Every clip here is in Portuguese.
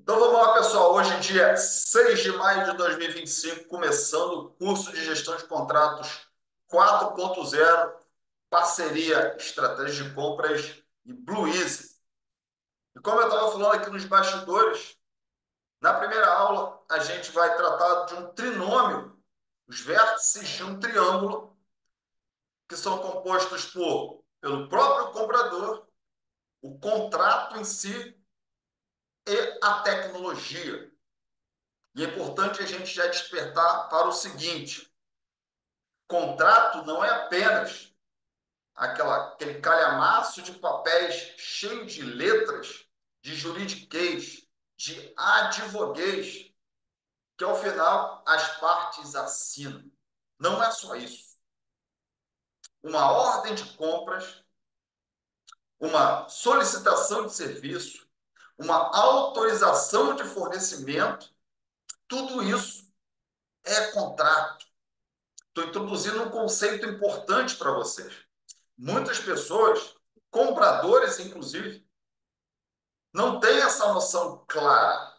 Então vamos lá, pessoal. Hoje, dia 6 de maio de 2025, começando o curso de gestão de contratos 4.0, parceria, estratégia de compras e Blue Easy. E como eu estava falando aqui nos bastidores, na primeira aula a gente vai tratar de um trinômio, os vértices de um triângulo, que são compostos pelo próprio comprador, o contrato em si e a tecnologia. E é importante a gente já despertar para o seguinte: contrato não é apenas aquele calhamaço de papéis cheio de letras, de juridiquês, de advoguês, que ao final as partes assinam. Não é só isso. Uma ordem de compras, uma solicitação de serviço, uma autorização de fornecimento, tudo isso é contrato. Estou introduzindo um conceito importante para vocês. Muitas pessoas, compradores inclusive, não têm essa noção clara.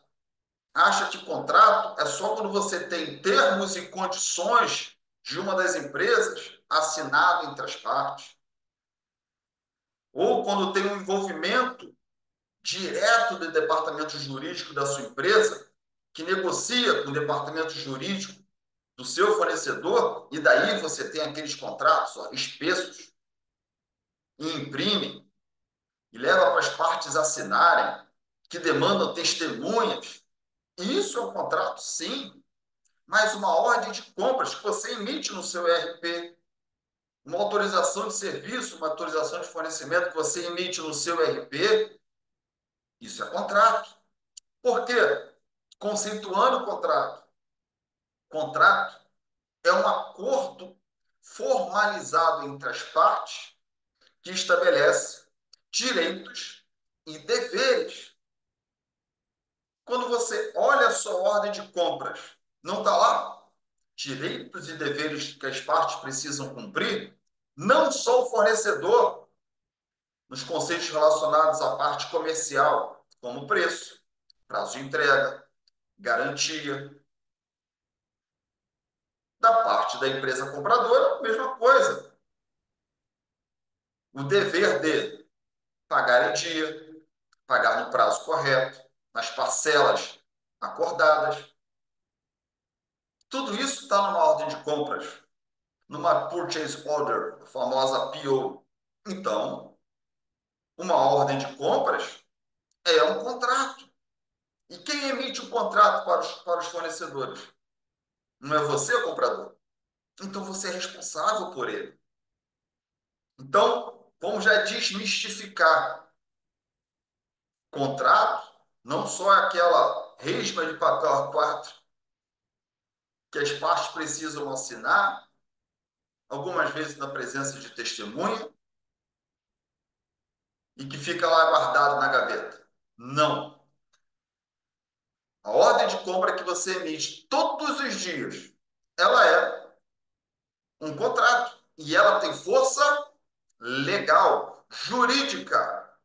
Acha que contrato é só quando você tem termos e condições de uma das empresas assinado entre as partes. Ou quando tem um envolvimento direto do departamento jurídico da sua empresa, que negocia com o departamento jurídico do seu fornecedor, e daí você tem aqueles contratos espessos, e imprime, e leva para as partes assinarem, que demandam testemunhas. Isso é um contrato, sim, mas uma ordem de compras que você emite no seu ERP, uma autorização de serviço, uma autorização de fornecimento que você emite no seu ERP, isso é contrato. Por quê? Conceituando o contrato. Contrato é um acordo formalizado entre as partes que estabelece direitos e deveres. Quando você olha a sua ordem de compras, não está lá direitos e deveres que as partes precisam cumprir? Não só o fornecedor, nos conceitos relacionados à parte comercial, como preço, prazo de entrega, garantia. Da parte da empresa compradora, a mesma coisa. O dever de pagar em dia, pagar no prazo correto, nas parcelas acordadas. Tudo isso está numa ordem de compras, numa purchase order, a famosa PO. Então, uma ordem de compras é um contrato. E quem emite o contrato para os fornecedores? Não é você, comprador? Então você é responsável por ele. Então, vamos já desmistificar. Contrato não só é aquela resma de papel A4 que as partes precisam assinar, algumas vezes na presença de testemunha, e que fica lá guardado na gaveta. Não. A ordem de compra que você emite todos os dias, ela é um contrato. E ela tem força legal, jurídica.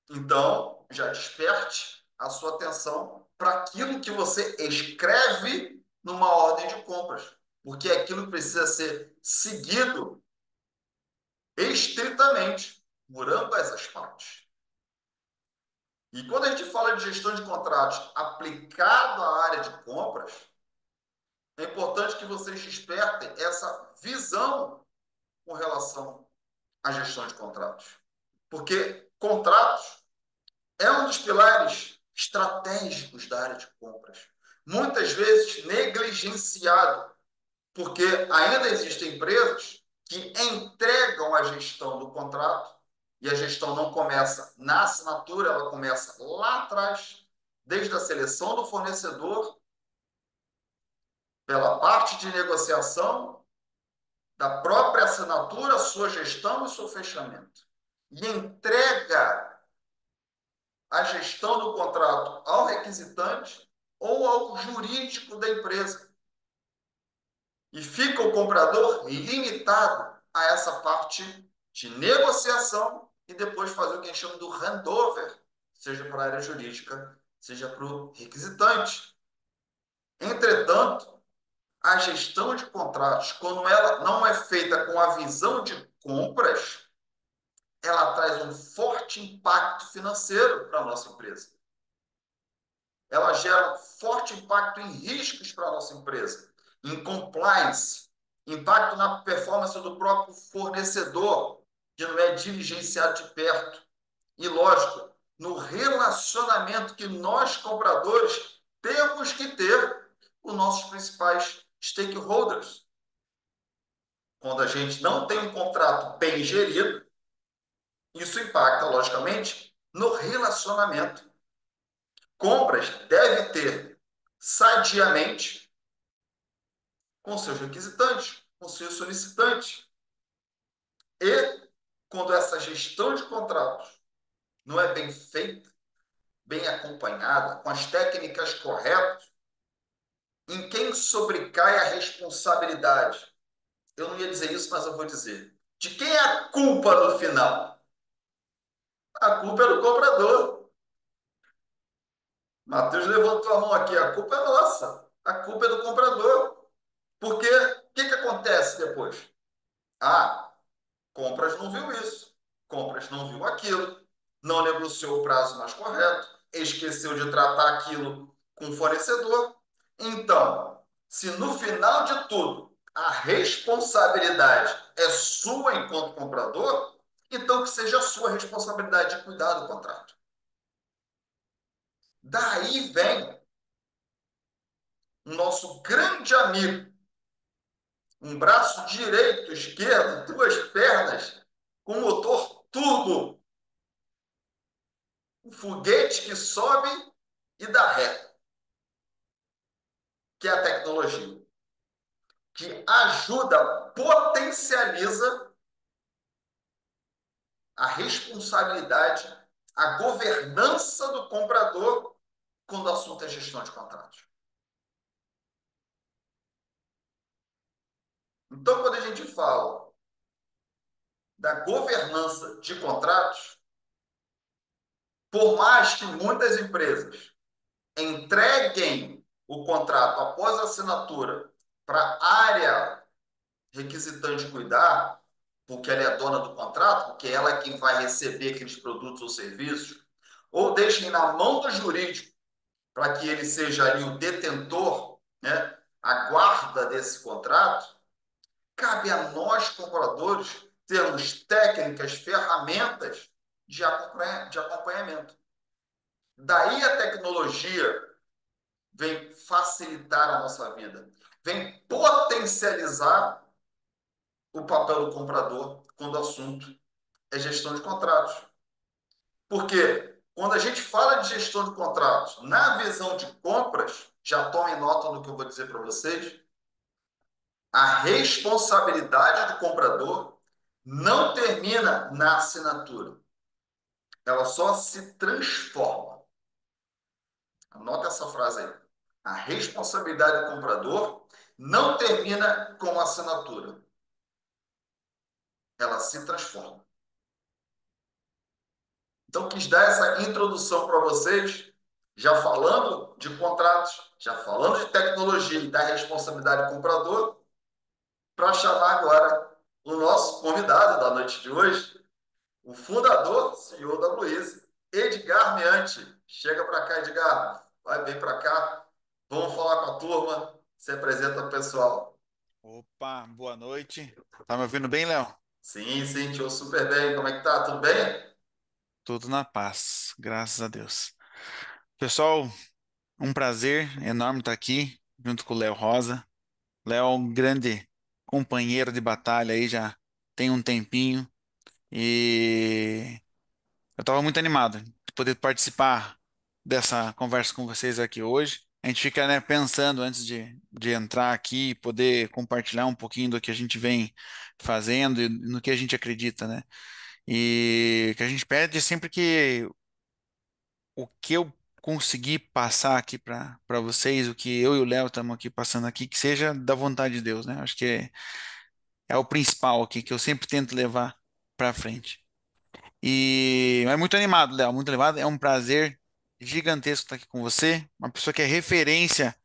Então, já desperte a sua atenção para aquilo que você escreve numa ordem de compras. Porque é aquilo que precisa ser seguido estritamente por ambas as partes. E quando a gente fala de gestão de contratos aplicado à área de compras, é importante que vocês despertem essa visão com relação à gestão de contratos. Porque contratos é um dos pilares estratégicos da área de compras. Muitas vezes negligenciado, porque ainda existem empresas que entregam a gestão do contrato e a gestão não começa na assinatura, ela começa lá atrás, desde a seleção do fornecedor, pela parte de negociação, da própria assinatura, sua gestão e seu fechamento. E entrega a gestão do contrato ao requisitante ou ao jurídico da empresa. E fica o comprador limitado a essa parte de negociação e depois fazer o que a gente chama do handover, seja para a área jurídica seja para o requisitante. Entretanto, a gestão de contratos, quando ela não é feita com a visão de compras, ela traz um forte impacto financeiro para a nossa empresa. Ela gera um forte impacto em riscos para a nossa empresa, em compliance, impacto na performance do próprio fornecedor, que não é diligenciado de perto. E, lógico, no relacionamento que nós, compradores, temos que ter com nossos principais stakeholders. Quando a gente não tem um contrato bem gerido, isso impacta, logicamente, no relacionamento. Compras deve ter sadiamente com seus requisitantes, com seus solicitantes. E quando essa gestão de contratos não é bem feita, bem acompanhada, com as técnicas corretas, em quem sobrecai a responsabilidade? Eu não ia dizer isso, mas eu vou dizer. De quem é a culpa no final? A culpa é do comprador. Matheus levantou a mão aqui. A culpa é nossa. A culpa é do comprador. Porque o que acontece depois? Ah, Compras não viu isso. Compras não viu aquilo. Não negociou o prazo mais correto. Esqueceu de tratar aquilo com o fornecedor. Então, se no final de tudo a responsabilidade é sua enquanto comprador, então que seja a sua responsabilidade de cuidar do contrato. Daí vem o nosso grande amigo, um braço direito, esquerdo, duas pernas, com motor turbo, um foguete que sobe e dá ré, que é a tecnologia, que ajuda, potencializa a responsabilidade, a governança do comprador quando o assunto é gestão de contratos. Então, quando a gente fala da governança de contratos, por mais que muitas empresas entreguem o contrato após a assinatura para a área requisitante cuidar, porque ela é a dona do contrato, porque ela é quem vai receber aqueles produtos ou serviços, ou deixem na mão do jurídico para que ele seja ali o detentor, né, a guarda desse contrato, cabe a nós, compradores, termos técnicas, ferramentas de acompanhamento. Daí a tecnologia vem facilitar a nossa vida, vem potencializar o papel do comprador quando o assunto é gestão de contratos. Porque quando a gente fala de gestão de contratos, na visão de compras, já tomem nota do que eu vou dizer para vocês, a responsabilidade do comprador não termina na assinatura. Ela só se transforma. Anota essa frase aí. A responsabilidade do comprador não termina com a assinatura. Ela se transforma. Então, quis dar essa introdução para vocês, já falando de contratos, já falando de tecnologia e da responsabilidade do comprador, para chamar agora o nosso convidado da noite de hoje, o fundador, CEO da Luiz, Edgar Meante. Chega para cá, Edgar. Vai bem para cá. Vamos falar com a turma. Se apresenta para o pessoal. Opa, boa noite. Tá me ouvindo bem, Léo? Sim, sim, te ouço super bem. Como é que tá? Tudo bem? Tudo na paz, graças a Deus. Pessoal, um prazer enorme estar aqui junto com o Léo Rosa. Léo é um grande companheiro de batalha aí já tem um tempinho e eu estava muito animado de poder participar dessa conversa com vocês aqui hoje. A gente fica, né, pensando antes de entrar aqui e poder compartilhar um pouquinho do que a gente vem fazendo e no que a gente acredita, né? E o que a gente pede é sempre que o que eu conseguir passar aqui para vocês, o que eu e o Léo estamos aqui passando aqui, que seja da vontade de Deus, né? Acho que é o principal aqui, que eu sempre tento levar para frente. E é muito animado, Léo, muito animado. É um prazer. gigantesco estar aqui com você, uma pessoa que é referência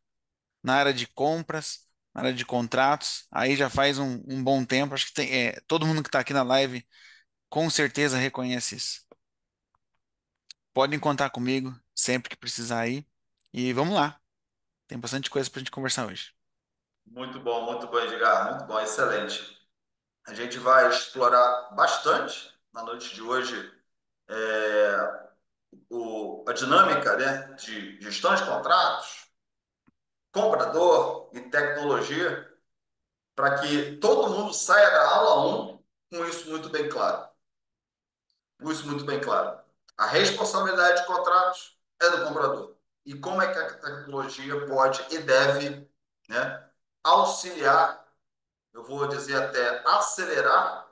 na área de compras, na área de contratos, aí já faz um bom tempo. Acho que todo mundo que está aqui na live com certeza reconhece isso. Podem contar comigo sempre que precisar aí. E vamos lá, tem bastante coisa para a gente conversar hoje. Muito bom, Edgar, muito bom, excelente. A gente vai explorar bastante na noite de hoje a dinâmica, né, de gestão de contratos, comprador e tecnologia, para que todo mundo saia da aula 1 com isso muito bem claro. Com isso muito bem claro. A responsabilidade de contratos é do comprador. E como é que a tecnologia pode e deve, né, auxiliar, eu vou dizer até acelerar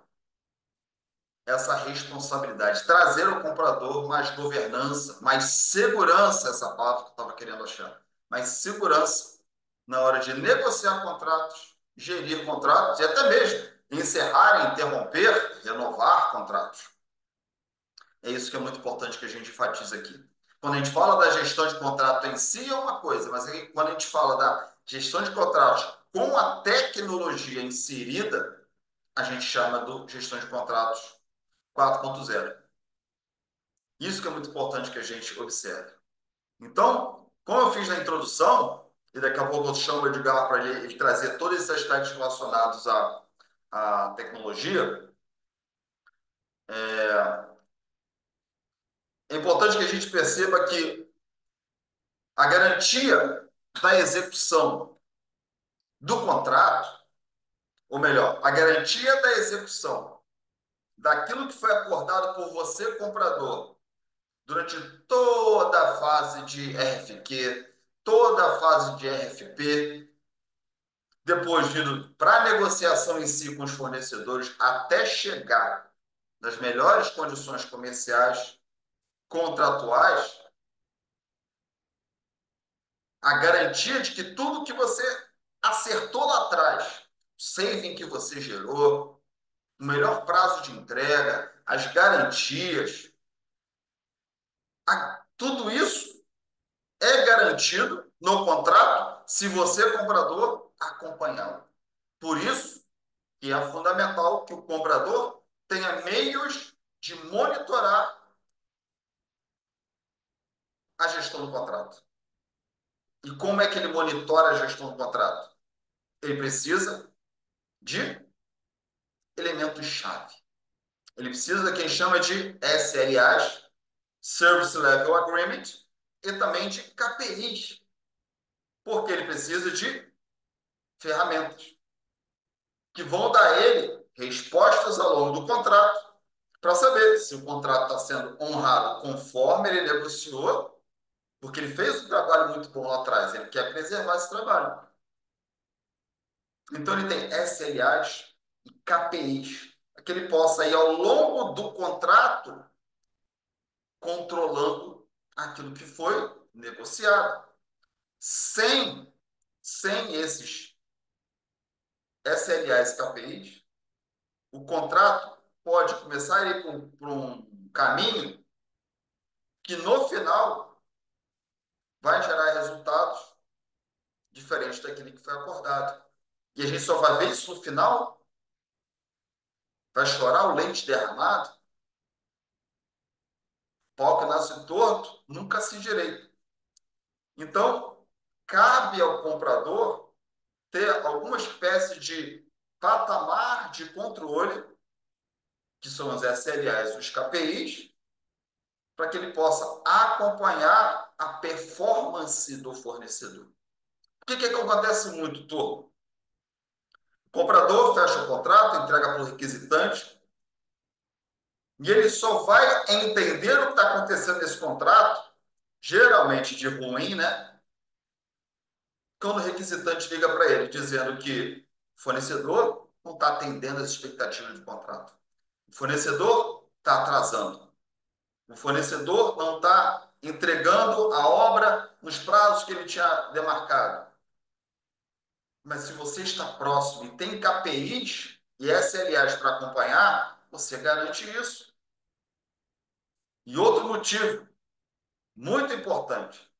essa responsabilidade, trazer ao comprador mais governança, mais segurança, essa palavra que eu estava querendo achar, mais segurança na hora de negociar contratos, gerir contratos e até mesmo encerrar, interromper, renovar contratos. É isso que é muito importante que a gente enfatiza aqui. Quando a gente fala da gestão de contrato em si é uma coisa, mas aí, quando a gente fala da gestão de contratos com a tecnologia inserida, a gente chama do gestão de contratos 4.0. Isso que é muito importante que a gente observe. Então, como eu fiz na introdução, e daqui a pouco eu chamo o Edgar para ele trazer todos esses aspectos relacionados à tecnologia, é importante que a gente perceba que a garantia da execução do contrato, ou melhor, a garantia da execução daquilo que foi acordado por você, comprador, durante toda a fase de RFQ, toda a fase de RFP, depois vindo para a negociação em si com os fornecedores, até chegar nas melhores condições comerciais, contratuais, a garantia de que tudo que você acertou lá atrás, o saving que você gerou, o melhor prazo de entrega, as garantias, tudo isso é garantido no contrato se você, comprador, acompanhá-lo. Por isso que é fundamental que o comprador tenha meios de monitorar a gestão do contrato. E como é que ele monitora a gestão do contrato? Ele precisa de elementos-chave. Ele precisa de quem chama de SLAs, Service Level Agreement, e também de KPIs, porque ele precisa de ferramentas que vão dar a ele respostas ao longo do contrato para saber se o contrato está sendo honrado conforme ele negociou, porque ele fez um trabalho muito bom lá atrás, ele quer preservar esse trabalho. Então ele tem SLAs e KPIs, para que ele possa ir ao longo do contrato controlando aquilo que foi negociado. Sem, sem esses SLAs e KPIs, o contrato pode começar a ir por um caminho que no final vai gerar resultados diferentes daquele que foi acordado. E a gente só vai ver isso no final, vai chorar o leite derramado, pau que nasce torto, nunca se direito. Então, cabe ao comprador ter alguma espécie de patamar de controle, que são as SLAs e os KPIs, para que ele possa acompanhar a performance do fornecedor. O que acontece muito, Torno? O comprador fecha o contrato, entrega para o requisitante, e ele só vai entender o que está acontecendo nesse contrato, geralmente de ruim, né? Quando o requisitante liga para ele dizendo que o fornecedor não está atendendo as expectativas de contrato. O fornecedor está atrasando. O fornecedor não está entregando a obra nos prazos que ele tinha demarcado. Mas se você está próximo e tem KPIs e SLAs para acompanhar, você garante isso. E outro motivo Muito importante.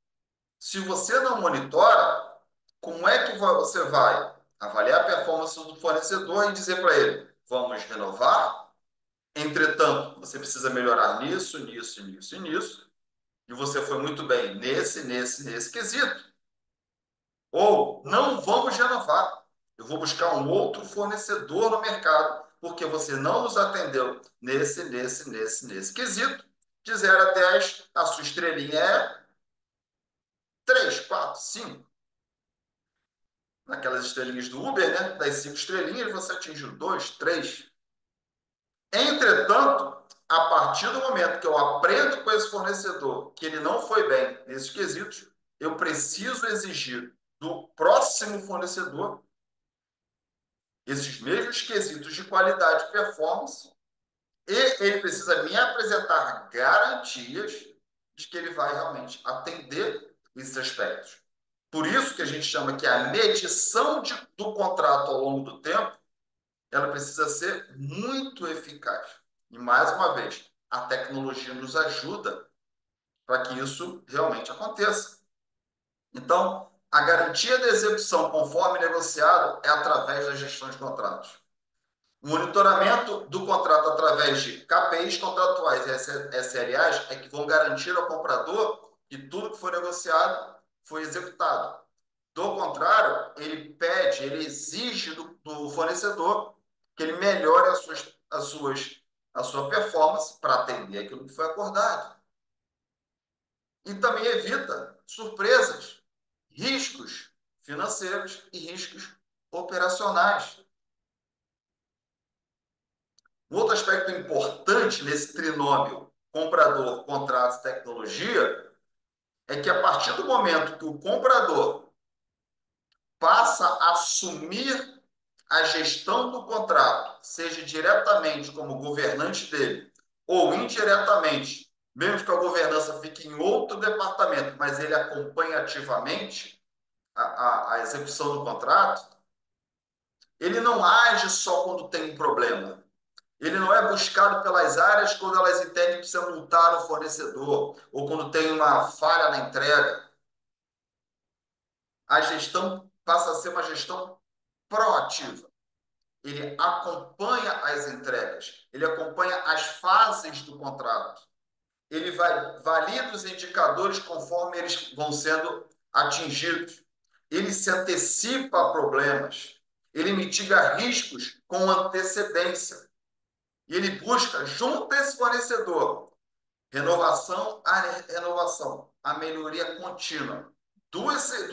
Se você não monitora, como é que você vai avaliar a performance do fornecedor e dizer para ele, vamos renovar? Entretanto, você precisa melhorar nisso, nisso, nisso e nisso. E você foi muito bem nesse quesito. Ou não vamos renovar. Eu vou buscar um outro fornecedor no mercado, porque você não nos atendeu nesse quesito. De 0 a 10, a sua estrelinha é 3, 4, 5. Naquelas estrelinhas do Uber, né? Das 5 estrelinhas, você atingiu 2, 3. Entretanto, a partir do momento que eu aprendo com esse fornecedor que ele não foi bem nesses quesitos, eu preciso exigir do próximo fornecedor esses mesmos quesitos de qualidade e performance, e ele precisa me apresentar garantias de que ele vai realmente atender esses aspectos. Por isso que a gente chama que a medição do contrato ao longo do tempo, ela precisa ser muito eficaz. E, mais uma vez, a tecnologia nos ajuda para que isso realmente aconteça. Então, a garantia da execução conforme negociado é através da gestão de contratos. O monitoramento do contrato através de KPIs contratuais e SLAs é que vão garantir ao comprador que tudo que foi negociado foi executado. Do contrário, ele exige do fornecedor que ele melhore a sua performance para atender aquilo que foi acordado. E também evita surpresas, riscos financeiros e riscos operacionais. Um outro aspecto importante nesse trinômio comprador, contratos e tecnologia é que a partir do momento que o comprador passa a assumir a gestão do contrato, seja diretamente como governante dele ou indiretamente, mesmo que a governança fique em outro departamento, mas ele acompanha ativamente a execução do contrato, ele não age só quando tem um problema. Ele não é buscado pelas áreas quando elas entendem que precisa multar o fornecedor ou quando tem uma falha na entrega. A gestão passa a ser uma gestão proativa. Ele acompanha as entregas, ele acompanha as fases do contrato. Ele valida os indicadores conforme eles vão sendo atingidos. Ele se antecipa a problemas. Ele mitiga riscos com antecedência. E ele busca, junto a esse fornecedor, renovação a renovação, a melhoria contínua do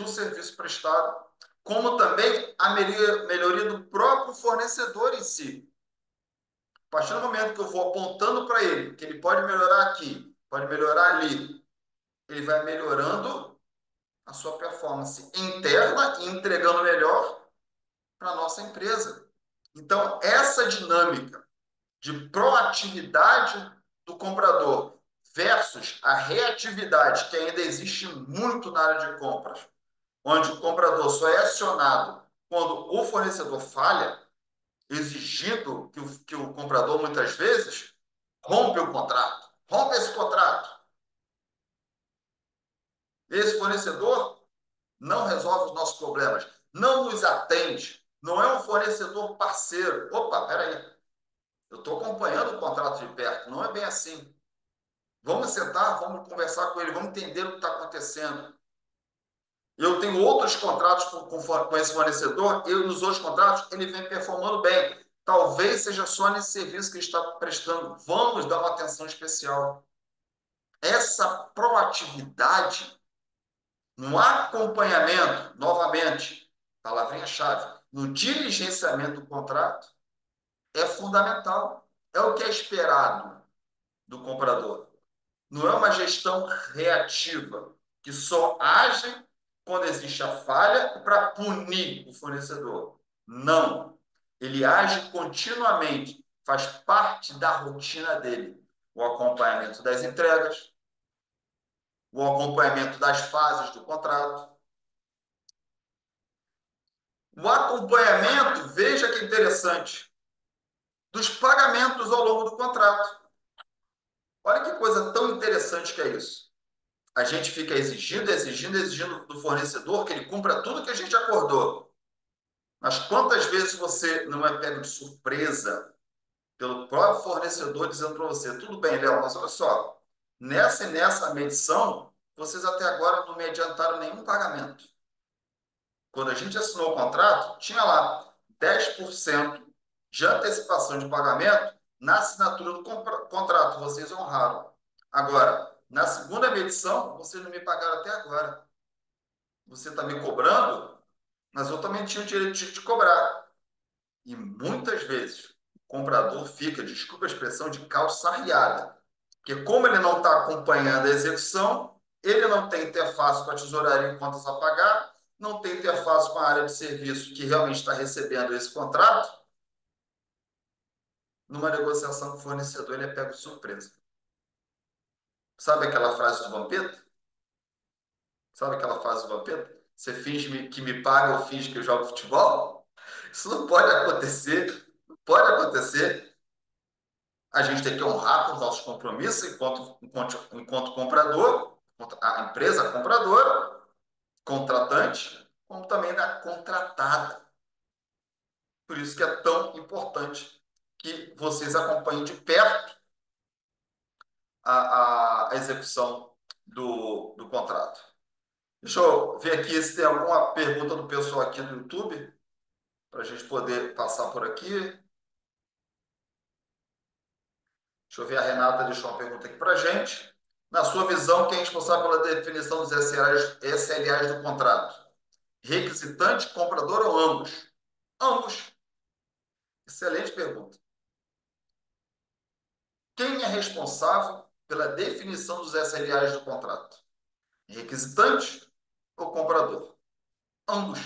serviço prestado, como também a melhoria do próprio fornecedor em si. A partir do momento que eu vou apontando para ele que ele pode melhorar aqui, pode melhorar ali, ele vai melhorando a sua performance interna e entregando melhor para a nossa empresa. Então, essa dinâmica de proatividade do comprador versus a reatividade que ainda existe muito na área de compras, onde o comprador só é acionado quando o fornecedor falha, exigindo que o comprador muitas vezes rompe o contrato, rompe esse contrato. Esse fornecedor não resolve os nossos problemas, não nos atende, não é um fornecedor parceiro. Opa, peraí, eu estou acompanhando o contrato de perto, não é bem assim. Vamos sentar, vamos conversar com ele, vamos entender o que está acontecendo. Eu tenho outros contratos com esse fornecedor, e nos outros contratos ele vem performando bem. Talvez seja só nesse serviço que ele está prestando. Vamos dar uma atenção especial. Essa proatividade no acompanhamento, novamente, palavrinha-chave, no diligenciamento do contrato, é fundamental. É o que é esperado do comprador. Não é uma gestão reativa, que só age quando existe a falha para punir o fornecedor. Não. Ele age continuamente, faz parte da rotina dele. O acompanhamento das entregas, o acompanhamento das fases do contrato. O acompanhamento, veja que interessante, dos pagamentos ao longo do contrato. Olha que coisa tão interessante que é isso. a gente fica exigindo do fornecedor que ele cumpra tudo que a gente acordou. Mas quantas vezes você não é pego de surpresa pelo próprio fornecedor dizendo para você, tudo bem, Léo, mas olha só, nessa e nessa medição, vocês até agora não me adiantaram nenhum pagamento. Quando a gente assinou o contrato, tinha lá 10% de antecipação de pagamento na assinatura do contrato. Vocês honraram. Agora, na segunda medição, vocês não me pagaram até agora. Você está me cobrando, mas eu também tinha o direito de te cobrar. E muitas vezes o comprador fica, desculpa a expressão, de calça arriada. Porque como ele não está acompanhando a execução, ele não tem interface com a tesouraria em contas a pagar, não tem interface com a área de serviço que realmente está recebendo esse contrato, numa negociação com o fornecedor ele é pego de surpresa. Sabe aquela frase do Vampeta? Sabe aquela frase do Vampeta? Você finge que me paga, eu finge que eu jogo futebol? Isso não pode acontecer. Não pode acontecer. A gente tem que honrar com os nossos compromissos enquanto comprador, a empresa compradora, contratante, como também da contratada. Por isso que é tão importante que vocês acompanhem de perto a execução do contrato. Deixa eu ver aqui se tem alguma pergunta do pessoal aqui no YouTube, para a gente poder passar por aqui. Deixa eu ver, a Renata deixou uma pergunta aqui para a gente. Na sua visão, quem é responsável pela definição dos SLAs do contrato? Requisitante, comprador ou ambos? Ambos. Excelente pergunta. Quem é responsável pela definição dos SLAs do contrato? Requisitante ou comprador? Ambos.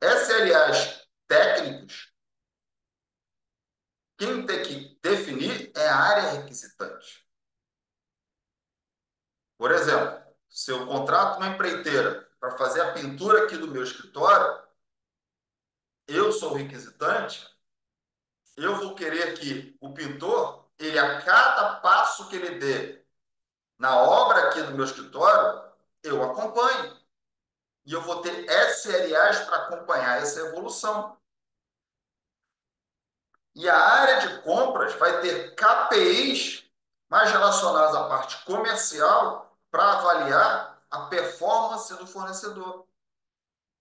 SLAs técnicos, quem tem que definir é a área requisitante. Por exemplo, se eu contrato uma empreiteira para fazer a pintura aqui do meu escritório, eu sou o requisitante, eu vou querer que o pintor, ele a cada passo que ele dê na obra aqui do meu escritório, eu acompanhe. E eu vou ter SLAs para acompanhar essa evolução. E a área de compras vai ter KPIs mais relacionados à parte comercial para avaliar a performance do fornecedor.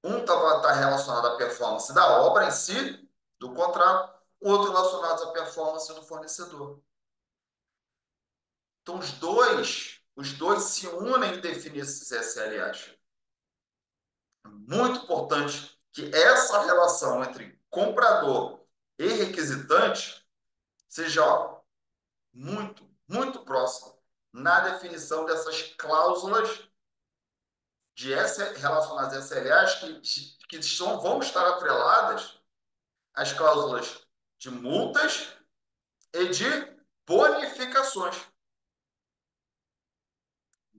Um vai estar relacionado à performance da obra em si, do contrato, o outro relacionado à performance do fornecedor. Então, os dois se unem em definir esses SLAs. É muito importante que essa relação entre comprador e requisitante seja, ó, muito, muito próxima na definição dessas cláusulas relacionadas a SLAs vão estar atreladas às cláusulas de multas e de bonificações.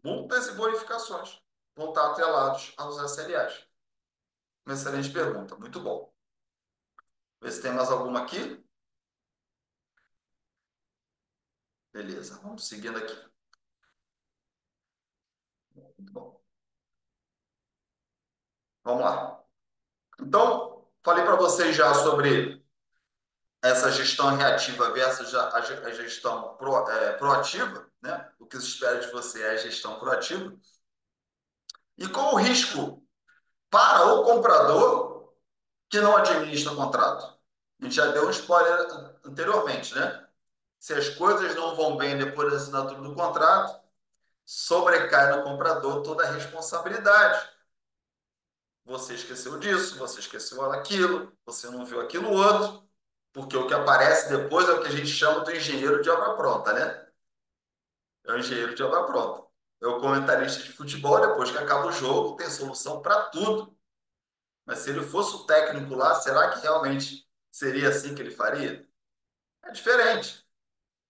Multas e bonificações vão estar atrelados aos SLAs. Uma excelente pergunta, muito bom. Vê se tem mais alguma aqui. Beleza, vamos seguindo aqui. Muito bom. Vamos lá. Então, falei para vocês já sobre essa gestão reativa versus a gestão proativa, né? O que se espera de você é a gestão proativa. E qual o risco para o comprador que não administra o contrato? A gente já deu um spoiler anteriormente, né? Se as coisas não vão bem depois da assinatura do contrato, sobrecai no comprador toda a responsabilidade. Você esqueceu disso, você esqueceu daquilo, você não viu aquilo outro, porque o que aparece depois é o que a gente chama do engenheiro de obra pronta, né? É o engenheiro de obra pronta. É o comentarista de futebol, depois que acaba o jogo, tem solução para tudo. Mas se ele fosse o técnico lá, será que realmente seria assim que ele faria? É diferente.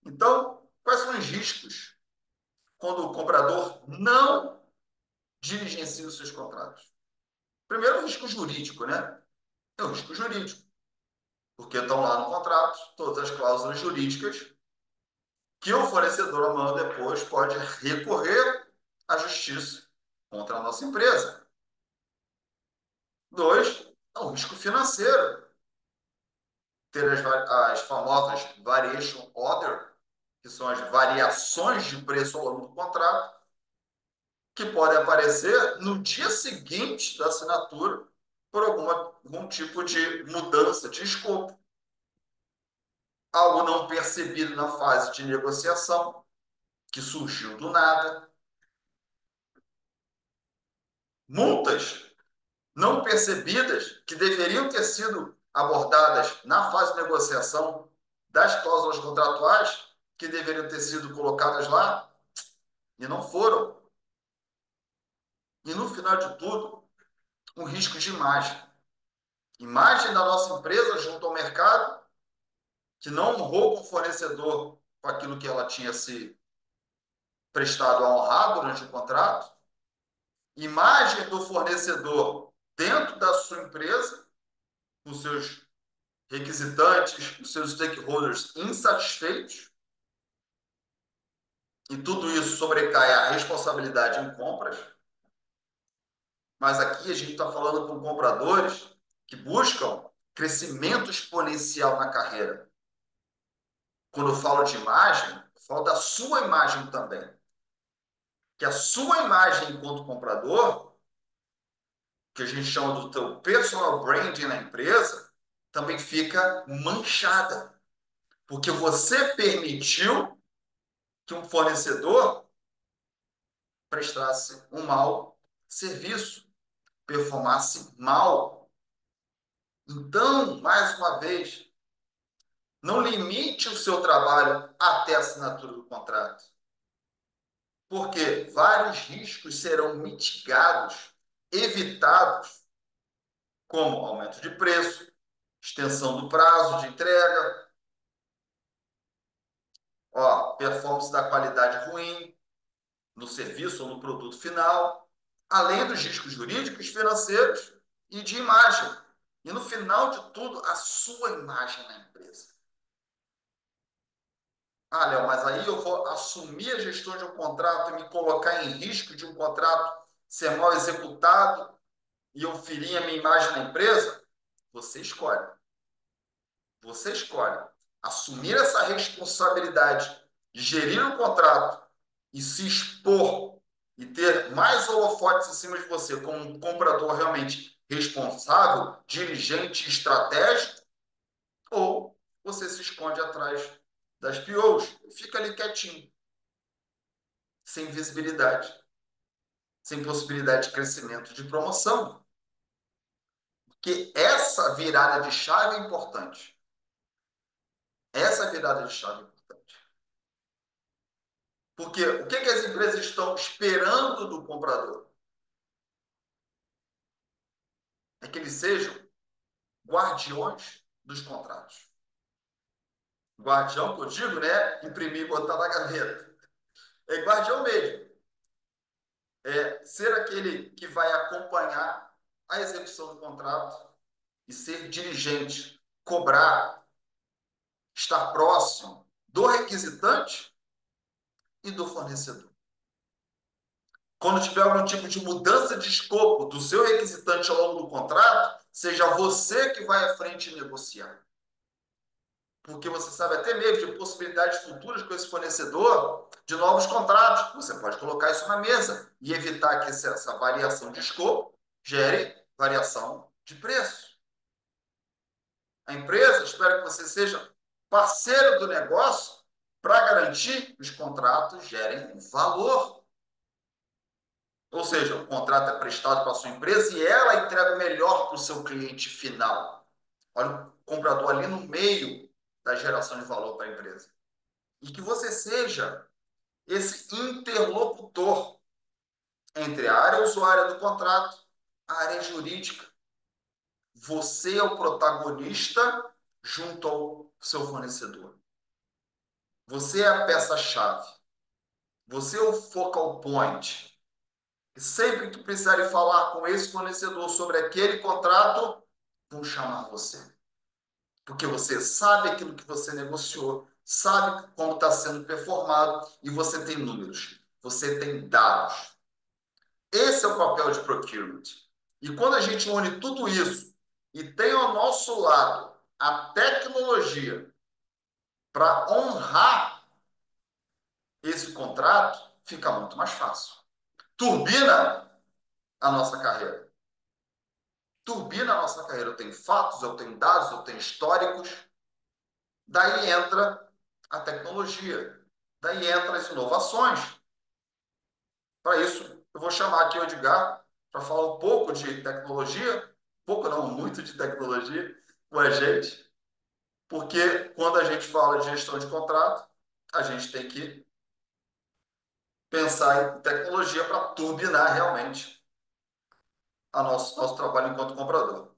Então, quais são os riscos quando o comprador não diligencia os seus contratos? Primeiro, o risco jurídico, né? É o risco jurídico, porque estão lá no contrato todas as cláusulas jurídicas que o fornecedor amanhã ou depois pode recorrer à justiça contra a nossa empresa. Dois, é o risco financeiro. Ter as famosas variation order, que são as variações de preço ao longo do contrato, que podem aparecer no dia seguinte da assinatura por algum tipo de mudança de escopo. Algo não percebido na fase de negociação, que surgiu do nada. Multas não percebidas que deveriam ter sido abordadas na fase de negociação das cláusulas contratuais, que deveriam ter sido colocadas lá e não foram. E no final de tudo, um risco de imagem. Imagem da nossa empresa junto ao mercado, que não honrou com o fornecedor com aquilo que ela tinha se prestado a honrar durante o contrato. Imagem do fornecedor dentro da sua empresa, com seus requisitantes, os seus stakeholders insatisfeitos, e tudo isso sobrecai a responsabilidade em compras. Mas aqui a gente está falando com compradores que buscam crescimento exponencial na carreira. Quando eu falo de imagem, eu falo da sua imagem também. Que a sua imagem enquanto comprador, que a gente chama do teu personal branding na empresa, também fica manchada. Porque você permitiu que um fornecedor prestasse um mau serviço, performasse mal. Então, mais uma vez, não limite o seu trabalho até a assinatura do contrato, porque vários riscos serão mitigados, evitados, como aumento de preço, extensão do prazo de entrega, performance da qualidade ruim no serviço ou no produto final, além dos riscos jurídicos, financeiros e de imagem. E no final de tudo, a sua imagem na empresa. Ah, Léo, mas aí eu vou assumir a gestão de um contrato e me colocar em risco de um contrato ser mal executado e eu ferir a minha imagem na empresa? Você escolhe. Você escolhe assumir essa responsabilidade de gerir um contrato e se expor e ter mais holofotes em cima de você como um comprador realmente responsável, dirigente, estratégico, ou você se esconde atrás das POs e fica ali quietinho, sem visibilidade, sem possibilidade de crescimento, de promoção. Porque essa virada de chave é importante. Essa virada de chave é importante. Porque o que as empresas estão esperando do comprador? É que eles sejam guardiões dos contratos. Guardião, que eu digo, né? Imprimir e botar na gaveta. É guardião mesmo. É ser aquele que vai acompanhar a execução do contrato e ser dirigente, cobrar, estar próximo do requisitante e do fornecedor. Quando tiver algum tipo de mudança de escopo do seu requisitante ao longo do contrato, seja você que vai à frente negociar. Porque você sabe até mesmo de possibilidades futuras com esse fornecedor de novos contratos. Você pode colocar isso na mesa e evitar que essa variação de escopo gere variação de preço. A empresa espera que você seja parceiro do negócio para garantir que os contratos gerem valor. Ou seja, o contrato é prestado para a sua empresa e ela entrega o melhor para o seu cliente final. Olha o comprador ali no meio da geração de valor para a empresa. E que você seja esse interlocutor entre a área usuária do contrato, a área jurídica. Você é o protagonista junto ao seu fornecedor. Você é a peça-chave. Você é o focal point. E sempre que precisarem falar com esse fornecedor sobre aquele contrato, vão chamar você. Porque você sabe aquilo que você negociou. sabe como está sendo performado e você tem números, você tem dados. Esse é o papel de procurement. E quando a gente une tudo isso e tem ao nosso lado a tecnologia para honrar esse contrato, fica muito mais fácil. Turbina a nossa carreira. Turbina a nossa carreira. Eu tenho fatos, eu tenho dados, eu tenho históricos. Daí entra a tecnologia. Daí entra as inovações. Para isso, eu vou chamar aqui o Edgar para falar um pouco de tecnologia, pouco não, muito de tecnologia com a gente, porque quando a gente fala de gestão de contrato, a gente tem que pensar em tecnologia para turbinar realmente a nosso trabalho enquanto comprador.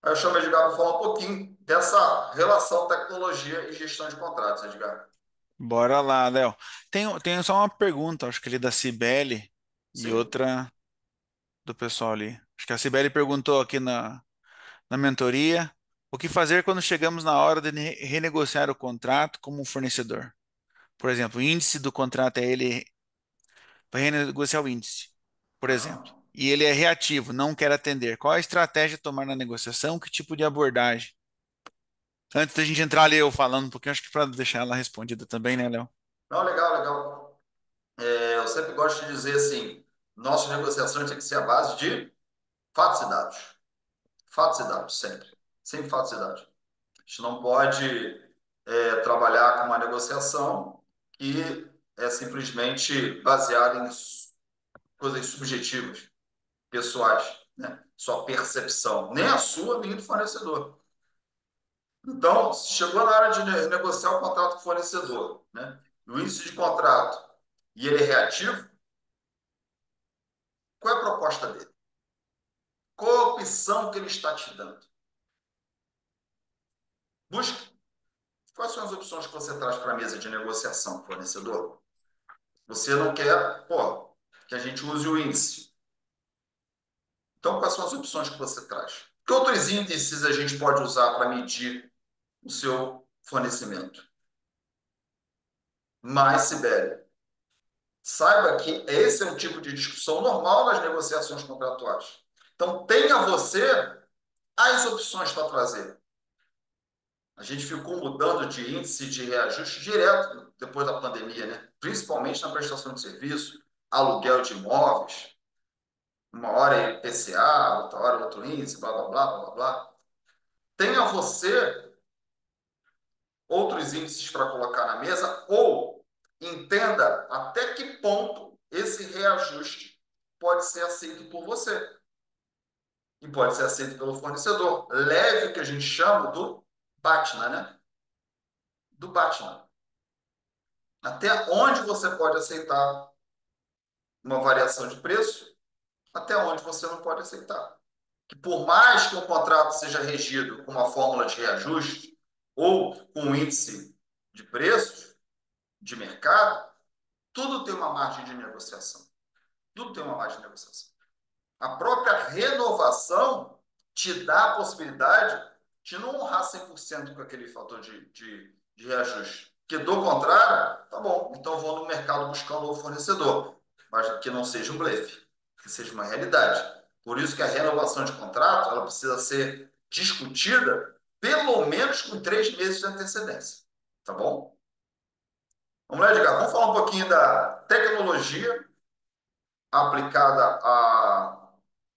Aí eu chamo o Edgar para falar um pouquinho dessa relação tecnologia e gestão de contratos, Edgar. Bora lá, Léo. Tenho só uma pergunta, acho que ali da Cibele e Sim. outra do pessoal ali. Acho que a Cibele perguntou aqui na mentoria: o que fazer quando chegamos na hora de renegociar o contrato como um fornecedor? Por exemplo, o índice do contrato é ele vai renegociar o índice, por exemplo, Aham. e ele é reativo, não quer atender. Qual a estratégia a tomar na negociação? Que tipo de abordagem? Antes da gente entrar ali eu falando um pouquinho, acho que para deixar ela respondida também, né, Léo? Não, legal, legal. Eu sempre gosto de dizer assim, nossas negociações têm que ser a base de fatos e dados. Fatos e dados, sempre. Sempre fatos e dados. A gente não pode trabalhar com uma negociação que é simplesmente baseada em coisas subjetivas, pessoais, né? Sua percepção, nem a sua, nem do fornecedor. Então, se chegou na hora de negociar o contrato com o fornecedor, né? O índice de contrato e ele é reativo, qual é a proposta dele? Qual a opção que ele está te dando? Busque. Quais são as opções que você traz para a mesa de negociação, fornecedor? Você não quer, pô, que a gente use o índice. Então, quais são as opções que você traz? Que outros índices a gente pode usar para medir o seu fornecimento? Mas, Sibeli, saiba que esse é um tipo de discussão normal nas negociações contratuais. Então, tenha você as opções para trazer. A gente ficou mudando de índice de reajuste direto depois da pandemia, né? Principalmente na prestação de serviço, aluguel de imóveis. Uma hora é IPCA, outra hora outro índice, blá, blá, blá, blá, blá. Tenha você outros índices para colocar na mesa ou entenda até que ponto esse reajuste pode ser aceito por você e pode ser aceito pelo fornecedor. Leve o que a gente chama do BATNA, né? Do BATNA. Até onde você pode aceitar uma variação de preço, até onde você não pode aceitar. Que por mais que o contrato seja regido com uma fórmula de reajuste ou com um índice de preços de mercado, tudo tem uma margem de negociação. Tudo tem uma margem de negociação. A própria renovação te dá a possibilidade de não honrar 100% com aquele fator de reajuste. Porque, do contrário, tá bom, então eu vou no mercado buscar um novo fornecedor, mas que não seja um blefe, que seja uma realidade. Por isso que a renovação de contrato ela precisa ser discutida pelo menos com 3 meses de antecedência. Tá bom? Vamos lá, Edgar. Vamos falar um pouquinho da tecnologia aplicada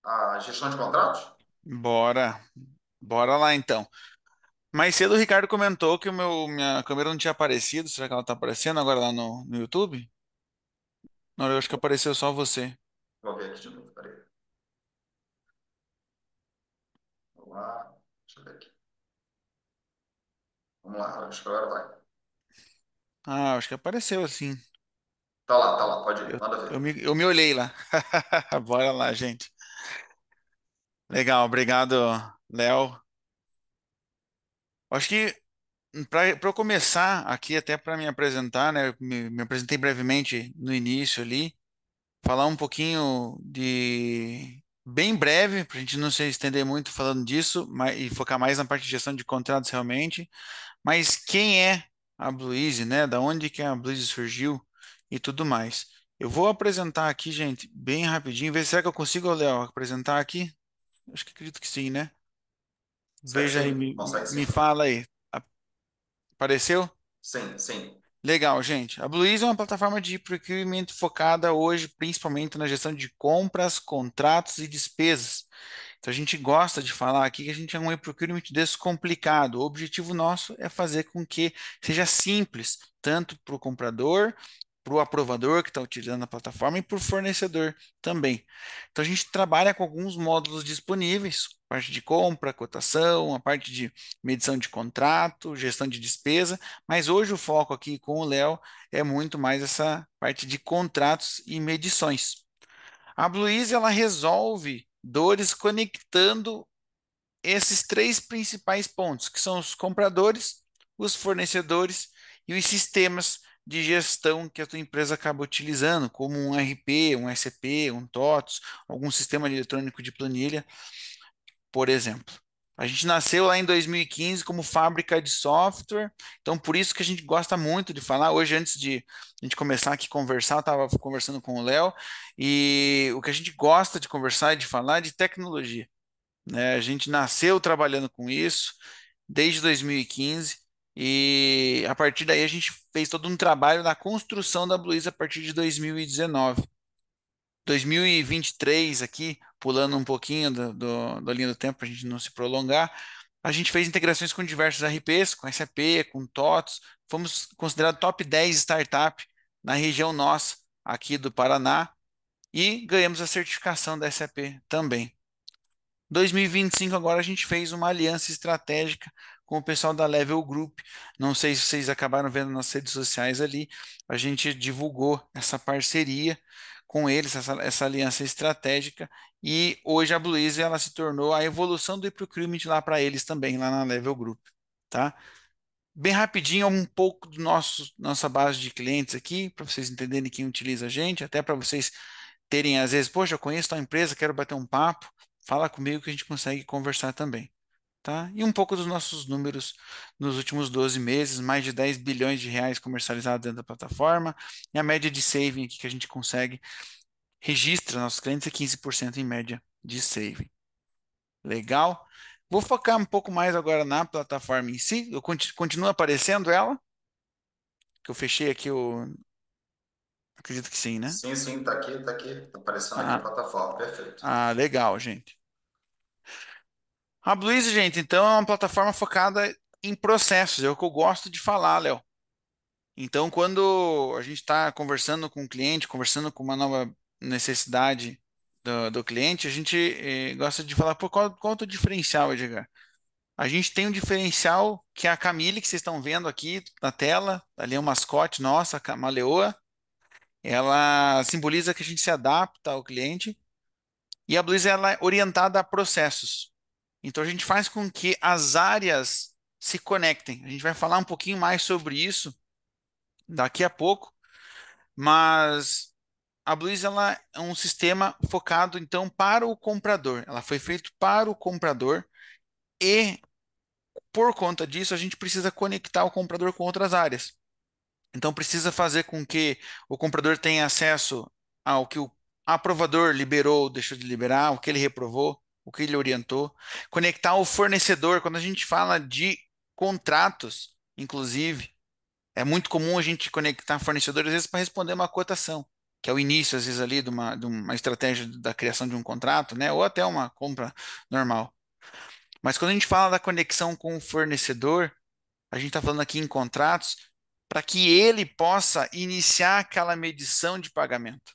à gestão de contratos? Bora, bora lá então. Mais cedo o Ricardo comentou que minha câmera não tinha aparecido. Será que ela tá aparecendo agora lá no YouTube? Não, eu acho que apareceu só você. Vou ver aqui de novo, peraí. Vamos lá, deixa eu ver aqui. Vamos lá, acho que agora vai. Ah, acho que apareceu assim. Tá lá, pode ir, Eu, manda eu ver. me, eu me olhei lá. Bora lá, gente. Legal, obrigado, Léo. Acho que para eu começar aqui, até para me apresentar, né? Eu me apresentei brevemente no início ali, falar um pouquinho de. Bem breve, para a gente não se estender muito falando disso, e focar mais na parte de gestão de contratos realmente. Mas quem é a Bluezy, né? Da onde que a Bluezy surgiu e tudo mais. Eu vou apresentar aqui, gente, bem rapidinho. Ver se será que eu consigo, Léo, apresentar aqui? Acho que acredito que sim, né? Consegue Veja aí, sim, consegue me sim. fala aí. Apareceu? Sim, sim. Legal, gente. A Bluezy é uma plataforma de procurement focada hoje principalmente na gestão de compras, contratos e despesas. Então a gente gosta de falar aqui que a gente é um e-procurement descomplicado. O objetivo nosso é fazer com que seja simples, tanto para o comprador, para o aprovador que está utilizando a plataforma e para o fornecedor também. Então a gente trabalha com alguns módulos disponíveis, parte de compra, cotação, a parte de medição de contrato, gestão de despesa, mas hoje o foco aqui com o Léo é muito mais essa parte de contratos e medições. A Bluezy ela resolve dores conectando esses três principais pontos, que são os compradores, os fornecedores e os sistemas de gestão que a tua empresa acaba utilizando, como um RP, um SAP, um TOTS, algum sistema eletrônico de planilha, por exemplo. A gente nasceu lá em 2015 como fábrica de software, então por isso que a gente gosta muito de falar. Hoje, antes de a gente começar aqui a conversar, eu estava conversando com o Léo, e o que a gente gosta de conversar e de falar é de tecnologia, né? A gente nasceu trabalhando com isso desde 2015, e a partir daí a gente fez todo um trabalho na construção da Bluezy a partir de 2019. 2023 aqui, pulando um pouquinho da linha do tempo para a gente não se prolongar, a gente fez integrações com diversos RPs, com SAP, com TOTS, fomos considerados top 10 startup na região nossa, aqui do Paraná, e ganhamos a certificação da SAP também. 2025 agora a gente fez uma aliança estratégica com o pessoal da Level Group. Não sei se vocês acabaram vendo nas redes sociais ali, a gente divulgou essa parceria com eles, essa aliança estratégica, e hoje a Bluezy ela se tornou a evolução do e-procurement lá para eles também, lá na Level Group, tá? Bem rapidinho, um pouco do nossa base de clientes aqui, para vocês entenderem quem utiliza a gente, até para vocês terem, às vezes, poxa, eu conheço a empresa, quero bater um papo, fala comigo que a gente consegue conversar também, tá? E um pouco dos nossos números nos últimos 12 meses, mais de 10 bilhões de reais comercializados dentro da plataforma, e a média de saving aqui que a gente consegue, registra nossos clientes é 15% em média de saving. Legal? Vou focar um pouco mais agora na plataforma em si. Eu continuo aparecendo ela, que eu fechei aqui o. Acredito que sim, né? Sim, sim, tá aqui, tá aqui. Tá aparecendo aqui a Ah, plataforma, perfeito. legal, gente. A Bluezy, gente, então é uma plataforma focada em processos, é o que eu gosto de falar, Léo. Então, quando a gente está conversando com o cliente, conversando com uma nova necessidade do cliente, a gente gosta de falar, pô, qual é o teu diferencial, Edgar? A gente tem um diferencial que é a Camille, que vocês estão vendo aqui na tela, ali é um mascote nossa, uma leoa. Ela simboliza que a gente se adapta ao cliente, e a Bluezy ela é orientada a processos. Então a gente faz com que as áreas se conectem. A gente vai falar um pouquinho mais sobre isso daqui a pouco, mas a Bluezy ela é um sistema focado então para o comprador. Ela foi feita para o comprador, e por conta disso a gente precisa conectar o comprador com outras áreas. Então precisa fazer com que o comprador tenha acesso ao que o aprovador liberou, deixou de liberar, o que ele reprovou, o que ele orientou. Conectar o fornecedor, quando a gente fala de contratos, inclusive, é muito comum a gente conectar fornecedores, às vezes, para responder uma cotação, que é o início, às vezes, ali de uma estratégia da criação de um contrato, né? Ou até uma compra normal. Mas quando a gente fala da conexão com o fornecedor, a gente está falando aqui em contratos, para que ele possa iniciar aquela medição de pagamento.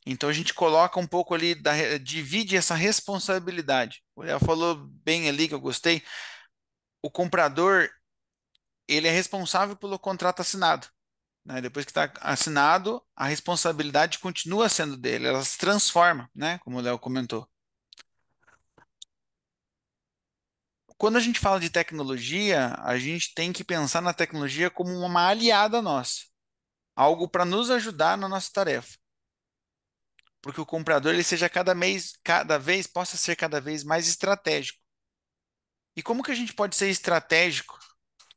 Então a gente coloca um pouco ali, divide essa responsabilidade. O Léo falou bem ali que eu gostei. O comprador, ele é responsável pelo contrato assinado, né? Depois que está assinado, a responsabilidade continua sendo dele, ela se transforma, né? Como o Léo comentou. Quando a gente fala de tecnologia, a gente tem que pensar na tecnologia como uma aliada nossa, algo para nos ajudar na nossa tarefa, porque o comprador ele seja cada vez possa ser cada vez mais estratégico. E como que a gente pode ser estratégico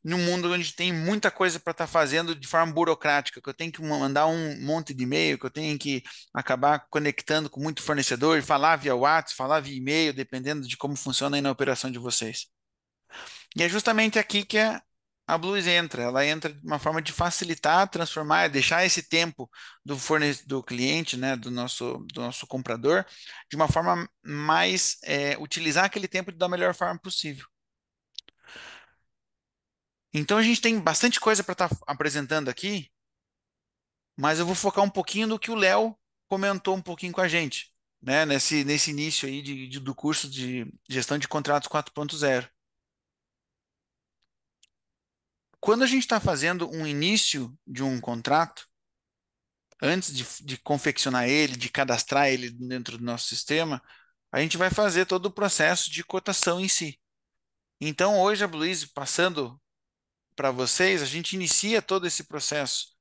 num mundo onde tem muita coisa para estar fazendo de forma burocrática, que eu tenho que mandar um monte de e-mail, que eu tenho que acabar conectando com muito fornecedor e falar via WhatsApp, falar via e-mail, dependendo de como funciona aí na operação de vocês. E é justamente aqui que a Blues entra. Ela entra de uma forma de facilitar, transformar, deixar esse tempo do cliente, né, do nosso comprador, de uma forma mais, utilizar aquele tempo da melhor forma possível. Então a gente tem bastante coisa para estar apresentando aqui, mas eu vou focar um pouquinho no que o Léo comentou um pouquinho com a gente, né, nesse início aí do curso de gestão de contratos 4.0. Quando a gente está fazendo um início de um contrato, antes de confeccionar ele, de cadastrar ele dentro do nosso sistema, a gente vai fazer todo o processo de cotação em si. Então, hoje, a Bluize, passando para vocês, a gente inicia todo esse processo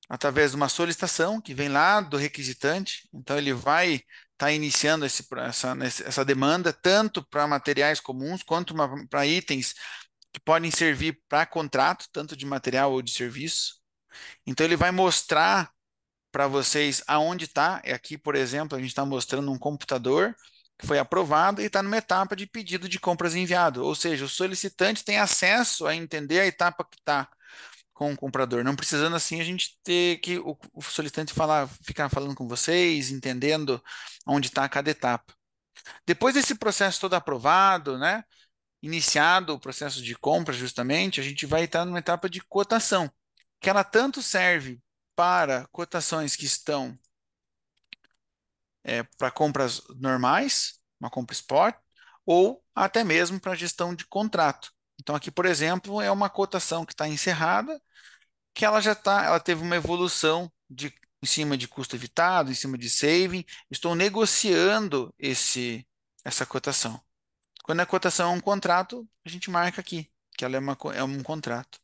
através de uma solicitação que vem lá do requisitante. Então, ele vai estar iniciando essa demanda, tanto para materiais comuns quanto para itens que podem servir para contrato, tanto de material ou de serviço. Então, ele vai mostrar para vocês aonde está. Aqui, por exemplo, a gente está mostrando um computador que foi aprovado e está numa etapa de pedido de compras enviado. Ou seja, o solicitante tem acesso a entender a etapa que está com o comprador, não precisando assim a gente ter que o solicitante ficar falando com vocês, entendendo onde está cada etapa. Depois desse processo todo aprovado, né, iniciado o processo de compra, justamente, a gente vai estar numa etapa de cotação, que ela tanto serve para cotações que estão para compras normais, uma compra spot, ou até mesmo para gestão de contrato. Então, aqui, por exemplo, é uma cotação que está encerrada, que ela teve uma evolução em cima de custo evitado, em cima de saving. Estou negociando essa cotação. Quando a cotação é um contrato, a gente marca aqui que ela é um contrato.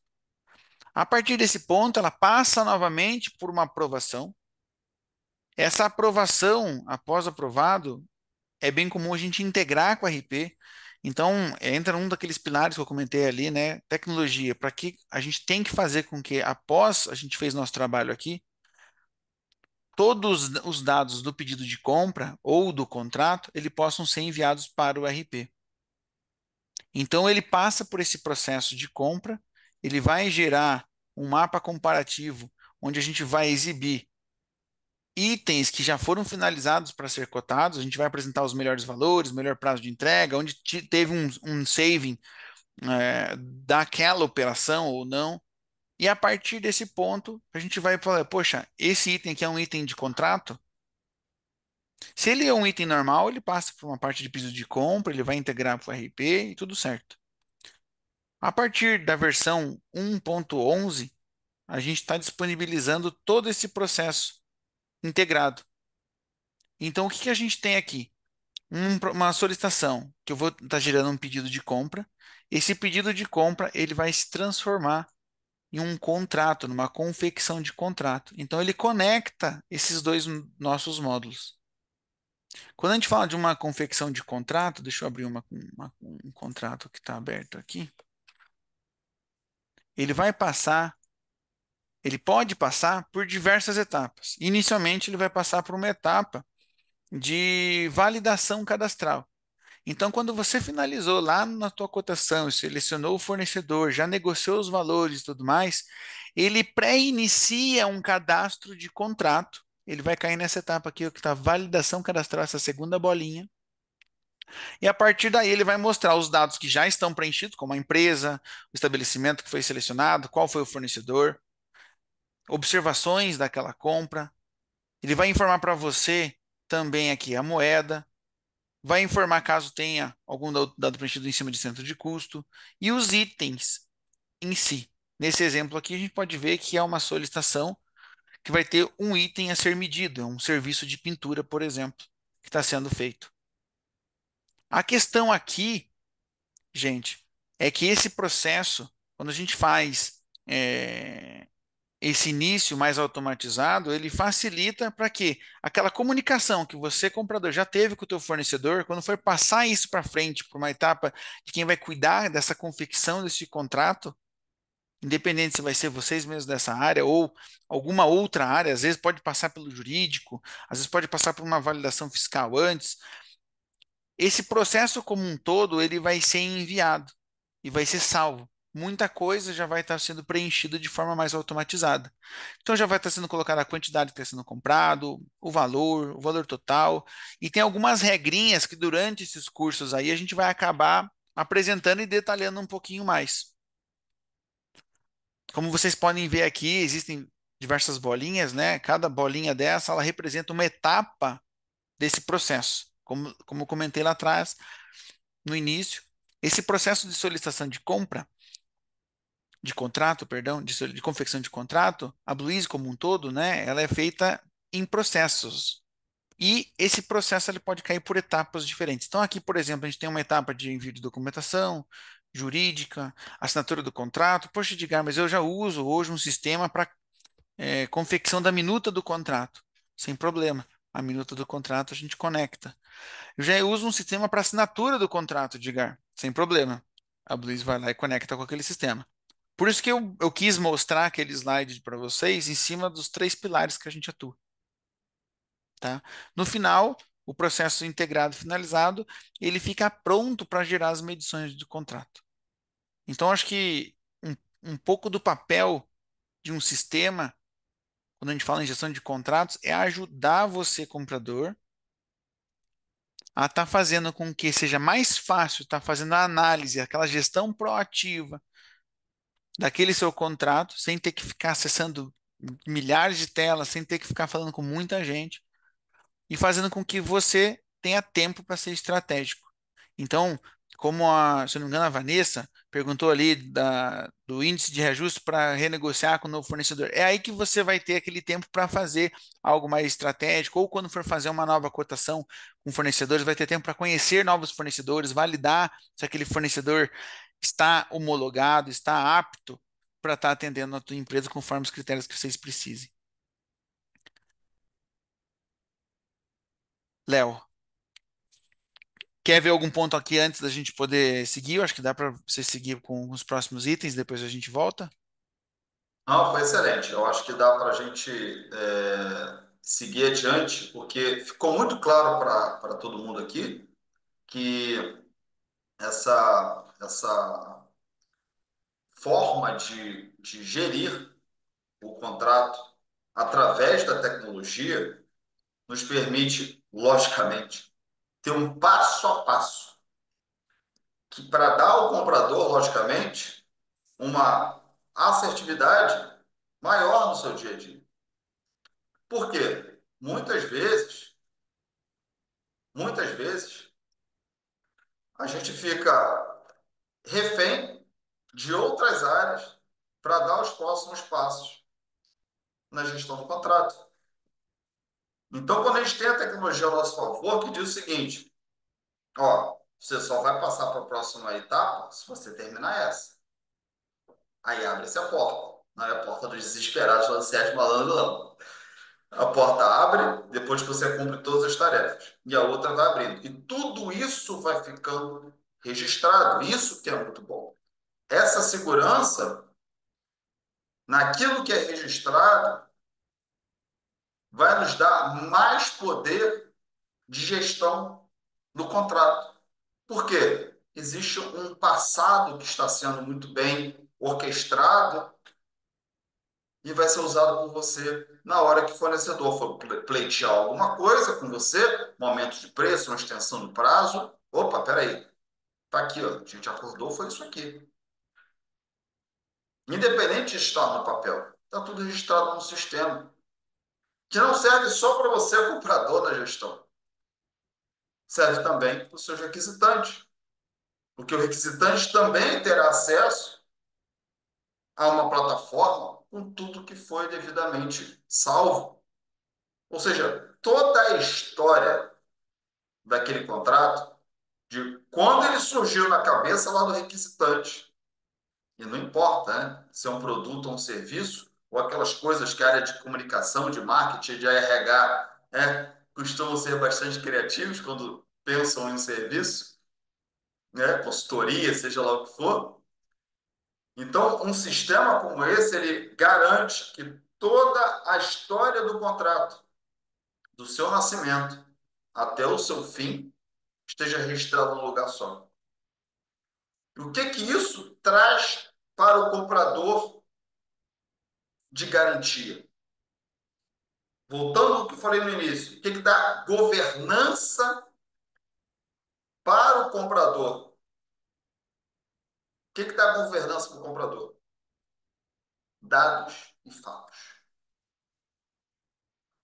A partir desse ponto, ela passa novamente por uma aprovação. Essa aprovação, após aprovado, é bem comum a gente integrar com a RP. Então, entra um daqueles pilares que eu comentei ali, né? Tecnologia, para que a gente tem que fazer com que, após a gente fez nosso trabalho aqui, todos os dados do pedido de compra ou do contrato, ele possam ser enviados para o RP. Então, ele passa por esse processo de compra, ele vai gerar um mapa comparativo, onde a gente vai exibir itens que já foram finalizados para ser cotados, a gente vai apresentar os melhores valores, melhor prazo de entrega, onde teve um saving daquela operação ou não. E a partir desse ponto, a gente vai falar, poxa, esse item aqui é um item de contrato. Se ele é um item normal, ele passa por uma parte de pedido de compra, ele vai integrar para o RP e tudo certo. A partir da versão 1.11, a gente está disponibilizando todo esse processo integrado. Então, o que que a gente tem aqui? Uma solicitação, que eu vou estar gerando um pedido de compra. Esse pedido de compra, ele vai se transformar em um contrato, numa confecção de contrato. Então, ele conecta esses dois nossos módulos. Quando a gente fala de uma confecção de contrato, deixa eu abrir um contrato que está aberto aqui. Ele vai passar, ele pode passar por diversas etapas. Inicialmente, ele vai passar por uma etapa de validação cadastral. Então, quando você finalizou lá na tua cotação, selecionou o fornecedor, já negociou os valores e tudo mais, ele pré-inicia um cadastro de contrato. Ele vai cair nessa etapa aqui, ó, que está validação cadastral, essa segunda bolinha. E a partir daí ele vai mostrar os dados que já estão preenchidos, como a empresa, o estabelecimento que foi selecionado, qual foi o fornecedor, observações daquela compra. Ele vai informar para você também aqui a moeda, vai informar caso tenha algum dado preenchido em cima de centro de custo e os itens em si. Nesse exemplo aqui, a gente pode ver que é uma solicitação que vai ter um item a ser medido, é um serviço de pintura, por exemplo, que está sendo feito. A questão aqui, gente, é que esse processo, quando a gente faz esse início mais automatizado, ele facilita para que aquela comunicação que você, comprador, já teve com o teu fornecedor, quando for passar isso para frente, para uma etapa de quem vai cuidar dessa confecção desse contrato, independente se vai ser vocês mesmos dessa área ou alguma outra área, às vezes pode passar pelo jurídico, às vezes pode passar por uma validação fiscal antes. Esse processo como um todo, ele vai ser enviado e vai ser salvo. Muita coisa já vai estar sendo preenchida de forma mais automatizada. Então já vai estar sendo colocada a quantidade que está sendo comprado, o valor total, e tem algumas regrinhas que durante esses cursos aí a gente vai acabar apresentando e detalhando um pouquinho mais. Como vocês podem ver aqui, existem diversas bolinhas, né? Cada bolinha dessa, ela representa uma etapa desse processo. Como eu comentei lá atrás, no início, esse processo de solicitação de compra, de contrato, perdão, de confecção de contrato, a Bluease como um todo, né? Ela é feita em processos. E esse processo ele pode cair por etapas diferentes. Então, aqui, por exemplo, a gente tem uma etapa de envio de documentação jurídica, assinatura do contrato. Poxa, Edgar, mas eu já uso hoje um sistema para confecção da minuta do contrato. Sem problema. A minuta do contrato a gente conecta. Eu já uso um sistema para assinatura do contrato, Edgar. Sem problema. A Blues vai lá e conecta com aquele sistema. Por isso que eu quis mostrar aquele slide para vocês em cima dos três pilares que a gente atua. Tá? No final, o processo integrado finalizado, ele fica pronto para gerar as medições do contrato. Então, acho que um pouco do papel de um sistema quando a gente fala em gestão de contratos, é ajudar você, comprador, a estar fazendo com que seja mais fácil estar fazendo a análise, aquela gestão proativa daquele seu contrato, sem ter que ficar acessando milhares de telas, sem ter que ficar falando com muita gente, e fazendo com que você tenha tempo para ser estratégico. Então, se eu não me engano, a Vanessa perguntou ali do índice de reajuste para renegociar com o novo fornecedor. É aí que você vai ter aquele tempo para fazer algo mais estratégico, ou quando for fazer uma nova cotação com fornecedores, vai ter tempo para conhecer novos fornecedores, validar se aquele fornecedor está homologado, está apto para estar atendendo a tua empresa conforme os critérios que vocês precisem. Léo, quer ver algum ponto aqui antes da gente poder seguir? Eu acho que dá para você seguir com os próximos itens, depois a gente volta. Não, foi excelente. Eu acho que dá para a gente seguir adiante, porque ficou muito claro para todo mundo aqui que essa forma de gerir o contrato através da tecnologia nos permite, logicamente, ter um passo a passo que para dar ao comprador, logicamente, uma assertividade maior no seu dia a dia. Por quê? Muitas vezes, a gente fica refém de outras áreas para dar os próximos passos na gestão do contrato. Então, quando a gente tem a tecnologia ao nosso favor, que diz o seguinte, ó, você só vai passar para a próxima etapa se você terminar essa. Aí abre-se a porta. Não é a porta dos desesperados lá do Sérgio Malandro, não. A porta abre depois que você cumpre todas as tarefas. E a outra vai abrindo. E tudo isso vai ficando registrado. Isso que é muito bom. Essa segurança, naquilo que é registrado, vai nos dar mais poder de gestão do contrato. Por quê? Existe um passado que está sendo muito bem orquestrado e vai ser usado por você na hora que o fornecedor for pleitear alguma coisa com você, um aumento de preço, uma extensão do prazo. Opa, peraí, tá aqui, ó, a gente acordou, foi isso aqui. Independente de estar no papel, está tudo registrado no sistema, que não serve só para você, comprador da gestão, serve também para os seus requisitantes, porque o requisitante também terá acesso a uma plataforma com tudo que foi devidamente salvo. Ou seja, toda a história daquele contrato, de quando ele surgiu na cabeça lá do requisitante. E não importa, né, se é um produto ou um serviço, ou aquelas coisas que a área de comunicação, de marketing, de RH, costumam ser bastante criativos quando pensam em serviço, né, consultoria, seja lá o que for. Então, um sistema como esse, ele garante que toda a história do contrato, do seu nascimento até o seu fim, esteja registrado num lugar só. E o que que isso traz para o comprador de garantia? Voltando ao que eu falei no início, o que que dá governança para o comprador? O que que dá governança para o comprador? Dados e fatos.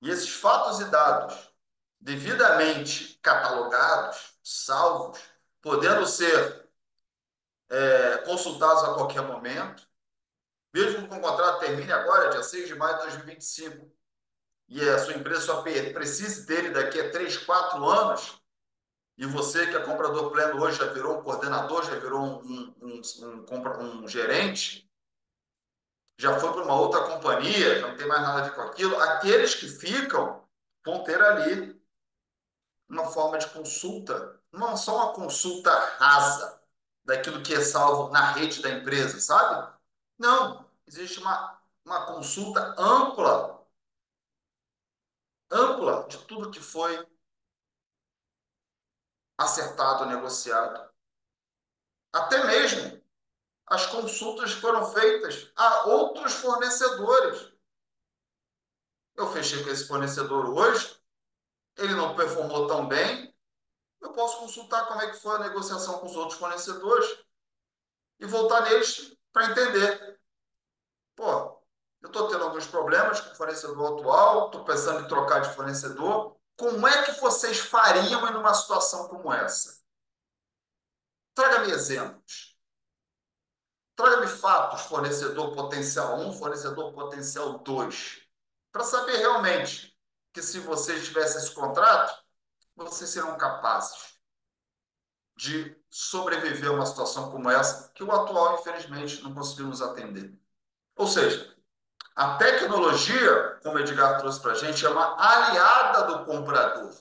E esses fatos e dados, devidamente catalogados, salvos, podendo ser consultados a qualquer momento, mesmo que o contrato termine agora, dia 6 de maio de 2025, e a sua empresa só precise dele daqui a 3, 4 anos, e você que é comprador pleno hoje já virou um coordenador, já virou um gerente, já foi para uma outra companhia, já não tem mais nada a ver com aquilo, aqueles que ficam vão ter ali uma forma de consulta, não só uma consulta rasa daquilo que é salvo na rede da empresa, sabe? Não, existe uma consulta ampla, ampla de tudo que foi acertado, negociado. Até mesmo as consultas foram feitas a outros fornecedores. Eu fechei com esse fornecedor hoje, ele não performou tão bem, eu posso consultar como é que foi a negociação com os outros fornecedores e voltar neles para entender. Pô, eu estou tendo alguns problemas com o fornecedor atual, estou pensando em trocar de fornecedor. Como é que vocês fariam em uma situação como essa? Traga-me exemplos. Traga-me fatos, fornecedor potencial um, fornecedor potencial 2, para saber realmente que se vocês tivessem esse contrato, vocês serão capazes de sobreviver a uma situação como essa, que o atual, infelizmente, não conseguiu nos atender. Ou seja, a tecnologia, como o Edgar trouxe para a gente, é uma aliada do comprador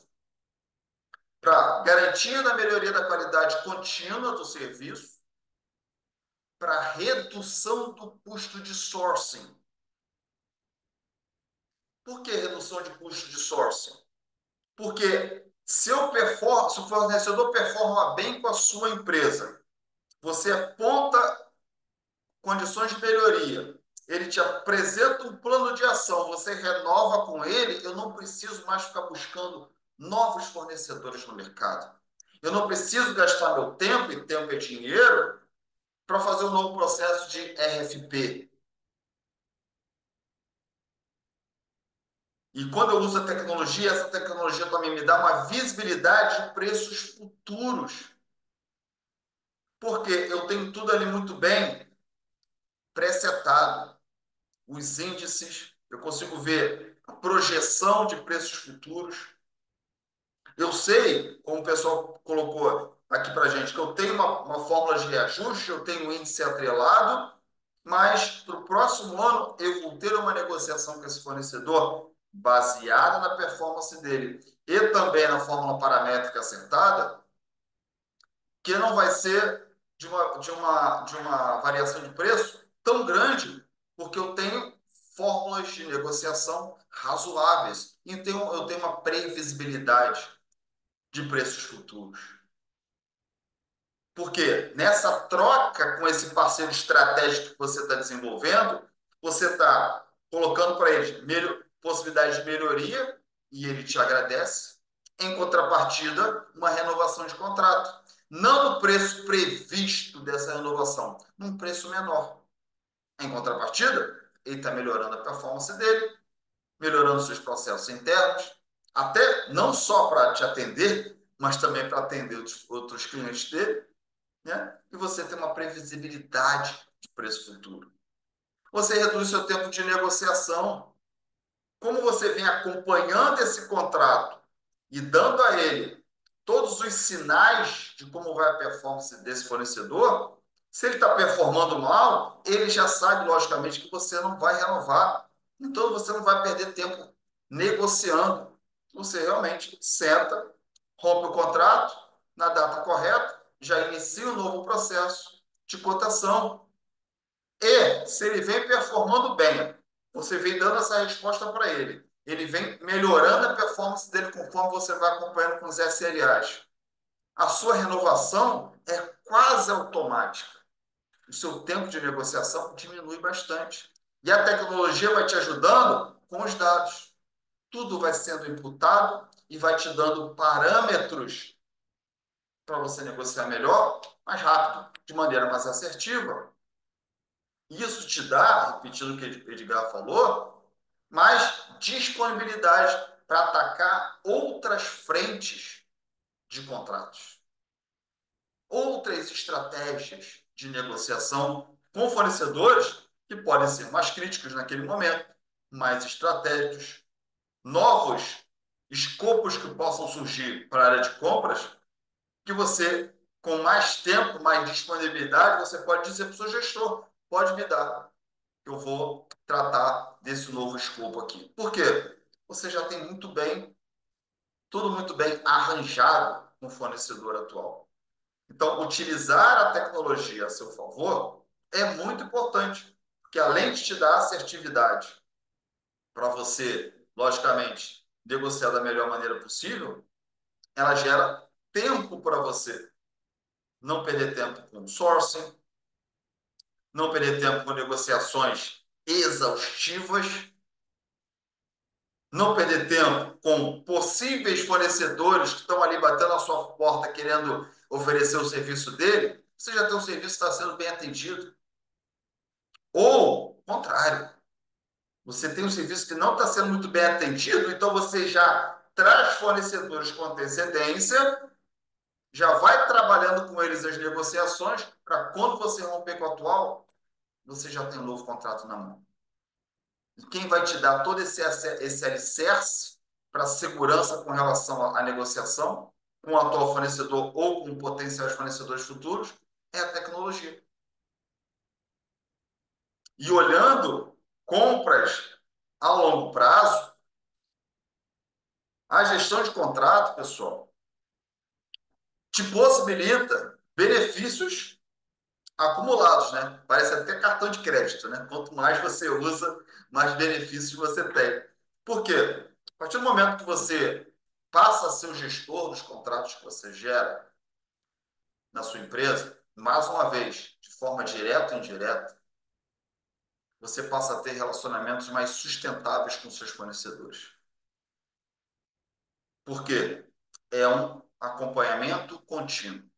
para garantia da melhoria da qualidade contínua do serviço, para redução do custo de sourcing. Por que redução de custo de sourcing? Porque se o fornecedor performa bem com a sua empresa, você aponta condições de melhoria, ele te apresenta um plano de ação, você renova com ele, eu não preciso mais ficar buscando novos fornecedores no mercado. Eu não preciso gastar meu tempo, e tempo é dinheiro, para fazer um novo processo de RFP. E quando eu uso a tecnologia, essa tecnologia também me dá uma visibilidade de preços futuros. Porque eu tenho tudo ali muito bem presetado. Os índices, eu consigo ver a projeção de preços futuros. Eu sei, como o pessoal colocou aqui para a gente, que eu tenho uma fórmula de reajuste, eu tenho um índice atrelado, mas para o próximo ano eu vou ter uma negociação com esse fornecedor baseada na performance dele e também na fórmula paramétrica acertada, que não vai ser de uma variação de preço tão grande, porque eu tenho fórmulas de negociação razoáveis. Então, eu tenho uma previsibilidade de preços futuros. Porque nessa troca com esse parceiro estratégico que você está desenvolvendo, você está colocando para ele possibilidade de melhoria e ele te agradece. Em contrapartida, uma renovação de contrato. Não no preço previsto dessa renovação, num preço menor. Em contrapartida, ele está melhorando a performance dele, melhorando seus processos internos, até não só para te atender, mas também para atender outros clientes dele, né? E você tem uma previsibilidade de preço futuro. Você reduz seu tempo de negociação. Como você vem acompanhando esse contrato e dando a ele todos os sinais de como vai a performance desse fornecedor, se ele está performando mal, ele já sabe, logicamente, que você não vai renovar. Então, você não vai perder tempo negociando. Você realmente senta, rompe o contrato na data correta, já inicia um novo processo de cotação. E se ele vem performando bem, você vem dando essa resposta para ele. Ele vem melhorando a performance dele conforme você vai acompanhando com os SLAs. A sua renovação é quase automática. O seu tempo de negociação diminui bastante. E a tecnologia vai te ajudando com os dados. Tudo vai sendo imputado e vai te dando parâmetros para você negociar melhor, mais rápido, de maneira mais assertiva. Isso te dá, repetindo o que Edgar falou, mais disponibilidade para atacar outras frentes de contratos, outras estratégias de negociação com fornecedores que podem ser mais críticos naquele momento, mais estratégicos, novos escopos que possam surgir para a área de compras, que você, com mais tempo, mais disponibilidade, você pode dizer para o seu gestor, pode me dar, eu vou tratar desse novo escopo aqui. Por quê? Você já tem tudo muito bem arranjado no fornecedor atual. Então, utilizar a tecnologia a seu favor é muito importante, porque além de te dar assertividade para você, logicamente, negociar da melhor maneira possível, ela gera tempo para você não perder tempo com sourcing, não perder tempo com negociações exaustivas, não perder tempo com possíveis fornecedores que estão ali batendo a sua porta querendo oferecer o serviço dele, você já tem um serviço que está sendo bem atendido. Ou, contrário, você tem um serviço que não está sendo muito bem atendido, então você já traz fornecedores com antecedência, já vai trabalhando com eles as negociações, para quando você romper com o atual, você já tem um novo contrato na mão. E quem vai te dar todo esse alicerce para segurança com relação à negociação com o atual fornecedor ou com potenciais fornecedores futuros é a tecnologia. E olhando compras a longo prazo, a gestão de contrato, pessoal, te possibilita benefícios acumulados, né? Parece até cartão de crédito, né? Quanto mais você usa, mais benefícios você tem. Por quê? A partir do momento que você passa a ser o gestor dos contratos que você gera na sua empresa, mais uma vez, de forma direta ou indireta, você passa a ter relacionamentos mais sustentáveis com seus fornecedores. Por quê? É um acompanhamento contínuo.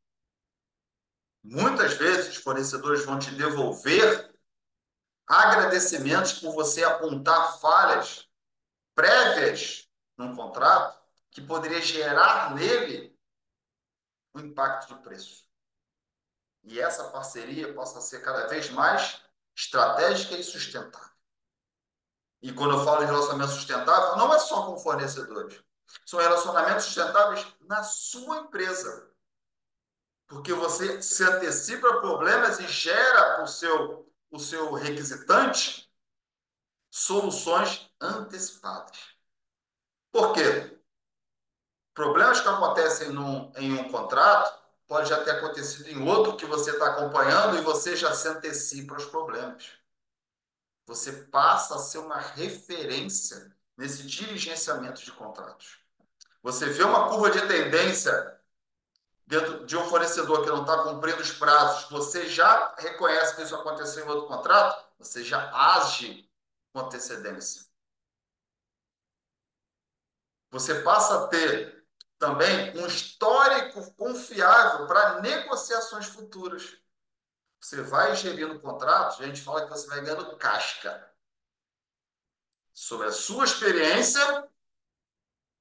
Muitas vezes, os fornecedores vão te devolver agradecimentos por você apontar falhas prévias num contrato que poderia gerar nele um impacto de preço. E essa parceria possa ser cada vez mais estratégica e sustentável. E quando eu falo de relacionamento sustentável, não é só com fornecedores. São relacionamentos sustentáveis na sua empresa. Porque você se antecipa a problemas e gera para o seu requisitante soluções antecipadas. Por quê? Problemas que acontecem em um contrato pode já ter acontecido em outro que você está acompanhando e você já se antecipa aos problemas. Você passa a ser uma referência nesse diligenciamento de contratos. Você vê uma curva de tendência dentro de um fornecedor que não está cumprindo os prazos, você já reconhece que isso aconteceu em outro contrato, você já age com antecedência. Você passa a ter também um histórico confiável para negociações futuras. Você vai gerindo contratos, a gente fala que você vai ganhando casca sobre a sua experiência,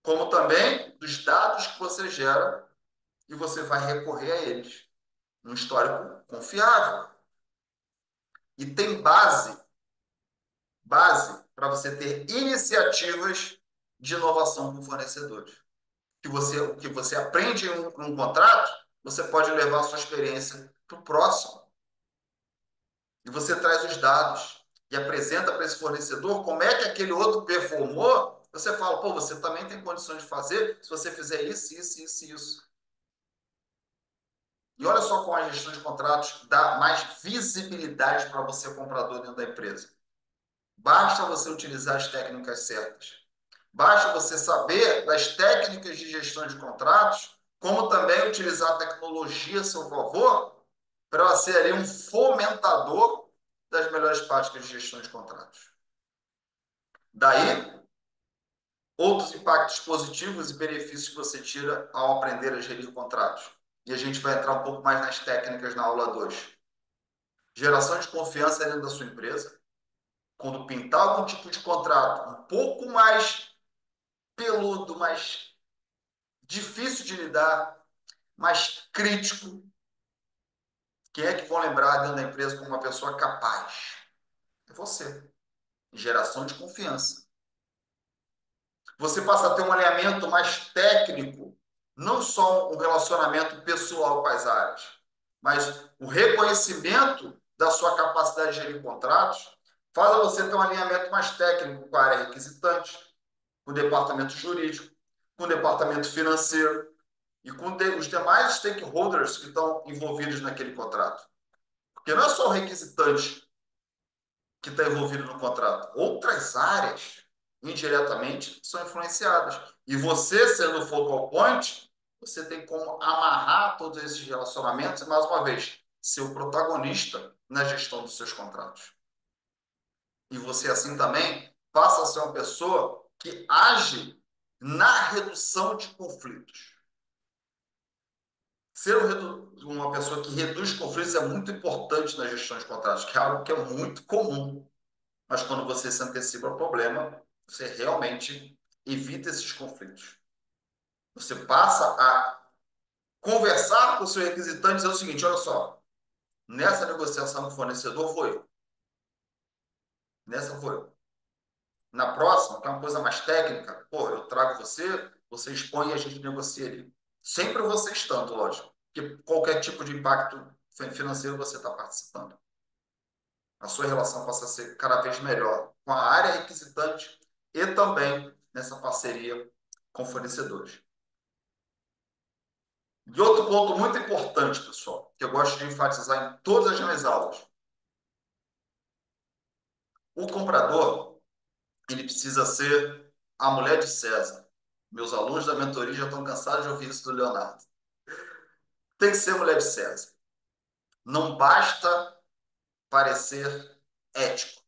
como também dos dados que você gera e você vai recorrer a eles. Um histórico confiável. E tem base para você ter iniciativas de inovação com fornecedores. O que você aprende em um contrato, você pode levar a sua experiência para o próximo. E você traz os dados e apresenta para esse fornecedor como é que aquele outro performou. Você fala, pô, você também tem condições de fazer se você fizer isso, isso, isso, isso. E olha só como a gestão de contratos dá mais visibilidade para você, comprador, dentro da empresa. Basta você utilizar as técnicas certas. Basta você saber das técnicas de gestão de contratos, como também utilizar a tecnologia a seu favor para ser ali um fomentador das melhores práticas de gestão de contratos. Daí, outros impactos positivos e benefícios que você tira ao aprender a gerir contratos. E a gente vai entrar um pouco mais nas técnicas na aula 2. Geração de confiança dentro da sua empresa. Quando pintar algum tipo de contrato um pouco mais peludo, mais difícil de lidar, mais crítico, quem é que vão lembrar dentro da empresa como uma pessoa capaz? É você. Geração de confiança. Você passa a ter um alinhamento mais técnico, não só um relacionamento pessoal com as áreas, mas o reconhecimento da sua capacidade de gerir contratos faz a você ter um alinhamento mais técnico com a área requisitante, com o departamento jurídico, com o departamento financeiro e com os demais stakeholders que estão envolvidos naquele contrato. Porque não é só o requisitante que está envolvido no contrato. Outras áreas, indiretamente, são influenciadas. E você, sendo o focal point, você tem como amarrar todos esses relacionamentos e, mais uma vez, ser o protagonista na gestão dos seus contratos. E você, assim também, passa a ser uma pessoa que age na redução de conflitos. Ser uma pessoa que reduz conflitos é muito importante na gestão de contratos, que é algo que é muito comum. Mas quando você se antecipa ao problema, você realmente evita esses conflitos. Você passa a conversar com o seu requisitante e dizer o seguinte: olha só, nessa negociação com o fornecedor vou eu. Nessa vou eu. Na próxima, que é uma coisa mais técnica, pô, eu trago você, você expõe e a gente negocia ali. Sempre você estando, lógico. Porque qualquer tipo de impacto financeiro você está participando. A sua relação passa a ser cada vez melhor com a área requisitante e também nessa parceria com fornecedores. E outro ponto muito importante, pessoal, que eu gosto de enfatizar em todas as minhas aulas. O comprador, ele precisa ser a mulher de César. Meus alunos da mentoria já estão cansados de ouvir isso do Leonardo. Tem que ser mulher de César. Não basta parecer ético.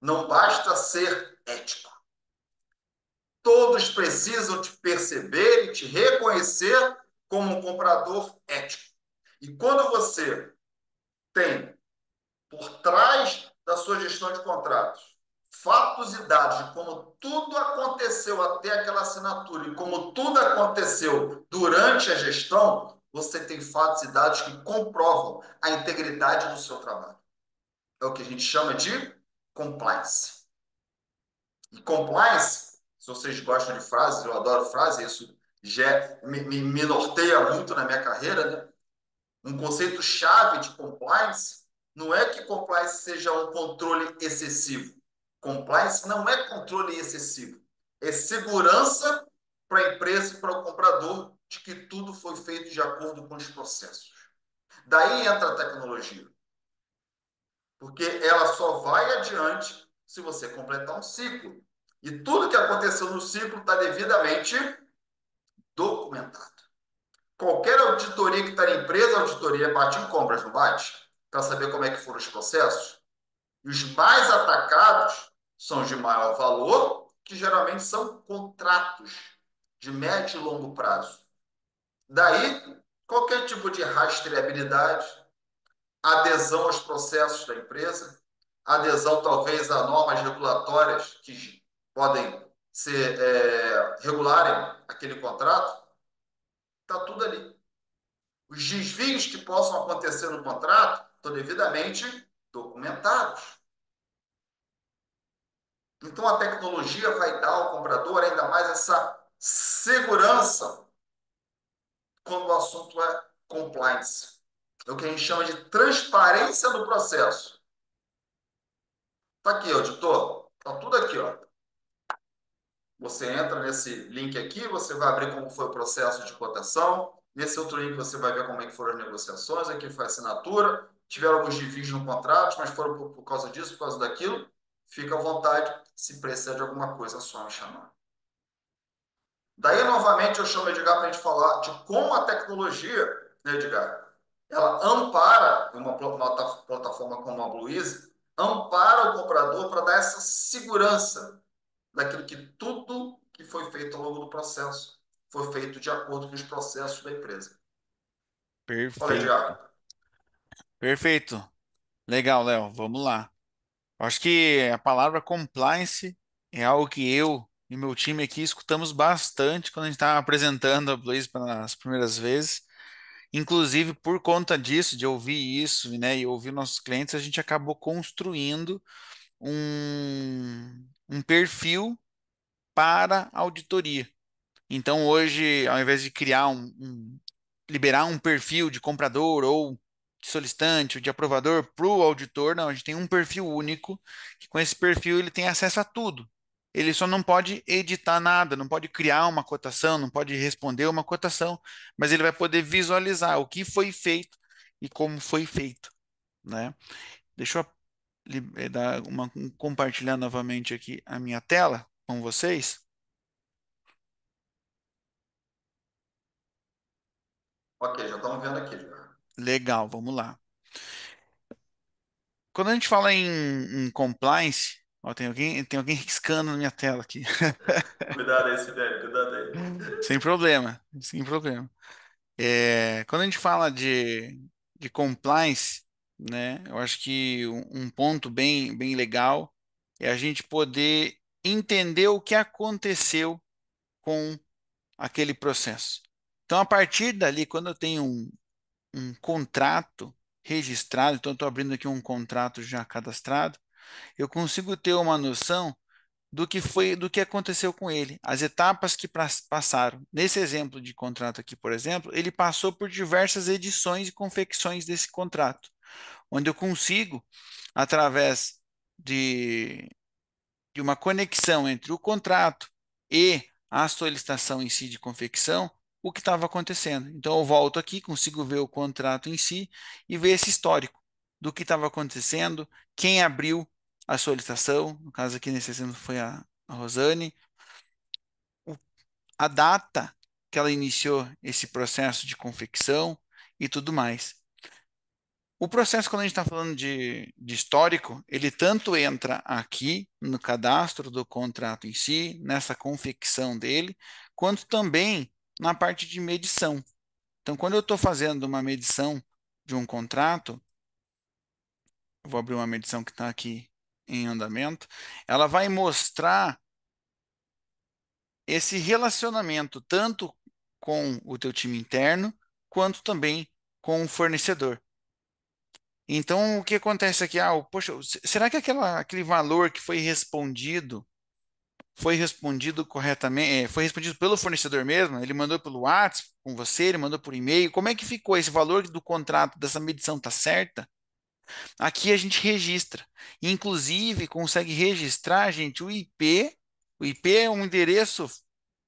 Não basta ser ético. Todos precisam te perceber e te reconhecer como um comprador ético. E quando você tem por trás da sua gestão de contratos fatos e dados de como tudo aconteceu até aquela assinatura e como tudo aconteceu durante a gestão, você tem fatos e dados que comprovam a integridade do seu trabalho. É o que a gente chama de compliance. E compliance, se vocês gostam de frases, eu adoro frases, isso já me norteia muito na minha carreira, né? Um conceito chave de compliance não é que compliance seja um controle excessivo. Compliance não é controle excessivo. É segurança para a empresa e para o comprador de que tudo foi feito de acordo com os processos. Daí entra a tecnologia, porque ela só vai adiante se você completar um ciclo. E tudo que aconteceu no ciclo está devidamente documentado. Qualquer auditoria que está na empresa, a auditoria bate em compras, não bate? Para saber como é que foram os processos. E os mais atacados são os de maior valor, que geralmente são contratos de médio e longo prazo. Daí, qualquer tipo de rastreabilidade, adesão aos processos da empresa, adesão talvez a normas regulatórias que podem ser regularem aquele contrato, está tudo ali. Os desvios que possam acontecer no contrato estão devidamente documentados. Então, a tecnologia vai dar ao comprador ainda mais essa segurança quando o assunto é compliance. É o que a gente chama de transparência do processo. Está aqui, auditor. Está tudo aqui, ó. Você entra nesse link aqui, você vai abrir como foi o processo de cotação, Nesse outro link você vai ver como é que foram as negociações, aqui foi a assinatura, tiveram alguns desvios no contrato, mas foram por causa disso, por causa daquilo. Fica à vontade, se precisar de alguma coisa, é só me chamar. Daí, novamente, eu chamo Edgar para a gente falar de como a tecnologia, né, Edgar, ela ampara uma plataforma como a Blueise, ampara o comprador para dar essa segurança daquilo que tudo que foi feito ao longo do processo foi feito de acordo com os processos da empresa. Olha, Perfeito. Edgar, Perfeito. Legal, Léo. Vamos lá. Acho que a palavra compliance é algo que eu e meu time aqui escutamos bastante quando a gente estava apresentando a Blaze pelas primeiras vezes. Inclusive, por conta disso, de ouvir isso, né, e ouvir nossos clientes, a gente acabou construindo um perfil para auditoria. Então, hoje, ao invés de criar liberar um perfil de comprador ou de solicitante ou de aprovador para o auditor, não, a gente tem um perfil único, que com esse perfil ele tem acesso a tudo. Ele só não pode editar nada, não pode criar uma cotação, não pode responder uma cotação, mas ele vai poder visualizar o que foi feito e como foi feito, né? Deixa eu compartilhar novamente aqui a minha tela com vocês. ok, já estamos vendo aqui, Edgar. Legal, vamos lá. Quando a gente fala em compliance, ó, tem alguém riscando na minha tela aqui. Cuidado aí, Sibeli, cuidado aí. Sem problema, sem problema. Quando a gente fala de compliance, né, eu acho que um ponto bem legal é a gente poder entender o que aconteceu com aquele processo. Então, a partir dali, quando eu tenho um contrato registrado, então estou abrindo aqui um contrato já cadastrado, eu consigo ter uma noção do que aconteceu com ele, as etapas que passaram. Nesse exemplo de contrato aqui, por exemplo, ele passou por diversas edições e confecções desse contrato, onde eu consigo, através de, de uma conexão entre o contrato e a solicitação em si de confecção, o que estava acontecendo. Então eu volto aqui, consigo ver o contrato em si e ver esse histórico do que estava acontecendo, quem abriu a solicitação, no caso aqui nesse exemplo foi a Rosane, o- a data que ela iniciou esse processo de confecção e tudo mais. O processo, quando a gente está falando de histórico, ele tanto entra aqui no cadastro do contrato em si, nessa confecção dele, quanto também na parte de medição. Então, quando eu estou fazendo uma medição de um contrato, eu vou abrir uma medição que está aqui em andamento, ela vai mostrar esse relacionamento tanto com o teu time interno, quanto também com o fornecedor. Então, o que acontece aqui? Poxa, será que aquele valor que foi respondido corretamente, foi respondido pelo fornecedor mesmo? Ele mandou pelo WhatsApp com você, ele mandou por e-mail. Como é que ficou esse valor do contrato dessa medição? Está certa? Aqui a gente registra. Inclusive, consegue registrar, gente, o IP. O IP é um endereço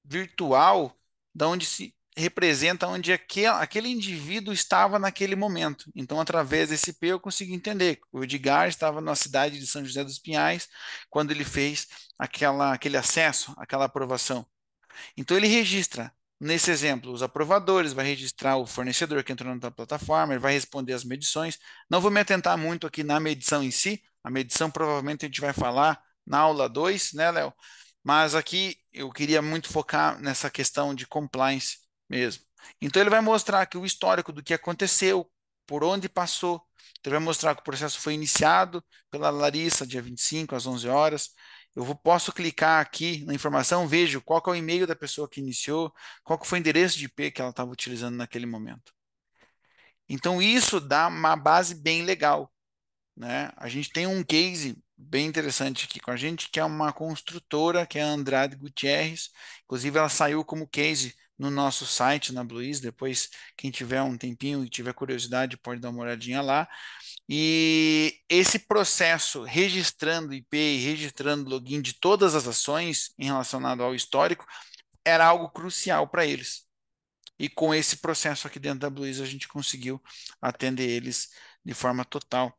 virtual da onde se representa onde aquele indivíduo estava naquele momento. Então, através desse IP, eu consigo entender que o Edgar estava na cidade de São José dos Pinhais quando ele fez aquele acesso, aquela aprovação. Então ele registra, nesse exemplo, os aprovadores, vai registrar o fornecedor que entrou na plataforma, ele vai responder as medições. Não vou me atentar muito aqui na medição em si, a medição provavelmente a gente vai falar na aula 2, né, Léo? Mas aqui eu queria muito focar nessa questão de compliance mesmo. Então ele vai mostrar aqui o histórico do que aconteceu, por onde passou. Então, ele vai mostrar que o processo foi iniciado pela Larissa, dia 25, às 11 horas. Posso clicar aqui na informação, vejo qual que é o e-mail da pessoa que iniciou, qual que foi o endereço de IP que ela estava utilizando naquele momento. Então, isso dá uma base bem legal, né? A gente tem um case bem interessante aqui com a gente, que é uma construtora, que é a Andrade Gutierrez. Inclusive, ela saiu como case no nosso site, na Bluiz. Depois, quem tiver um tempinho e tiver curiosidade, pode dar uma olhadinha lá. E esse processo registrando IP e registrando login de todas as ações em relacionado ao histórico era algo crucial para eles. E com esse processo aqui dentro da Blues, a gente conseguiu atender eles de forma total.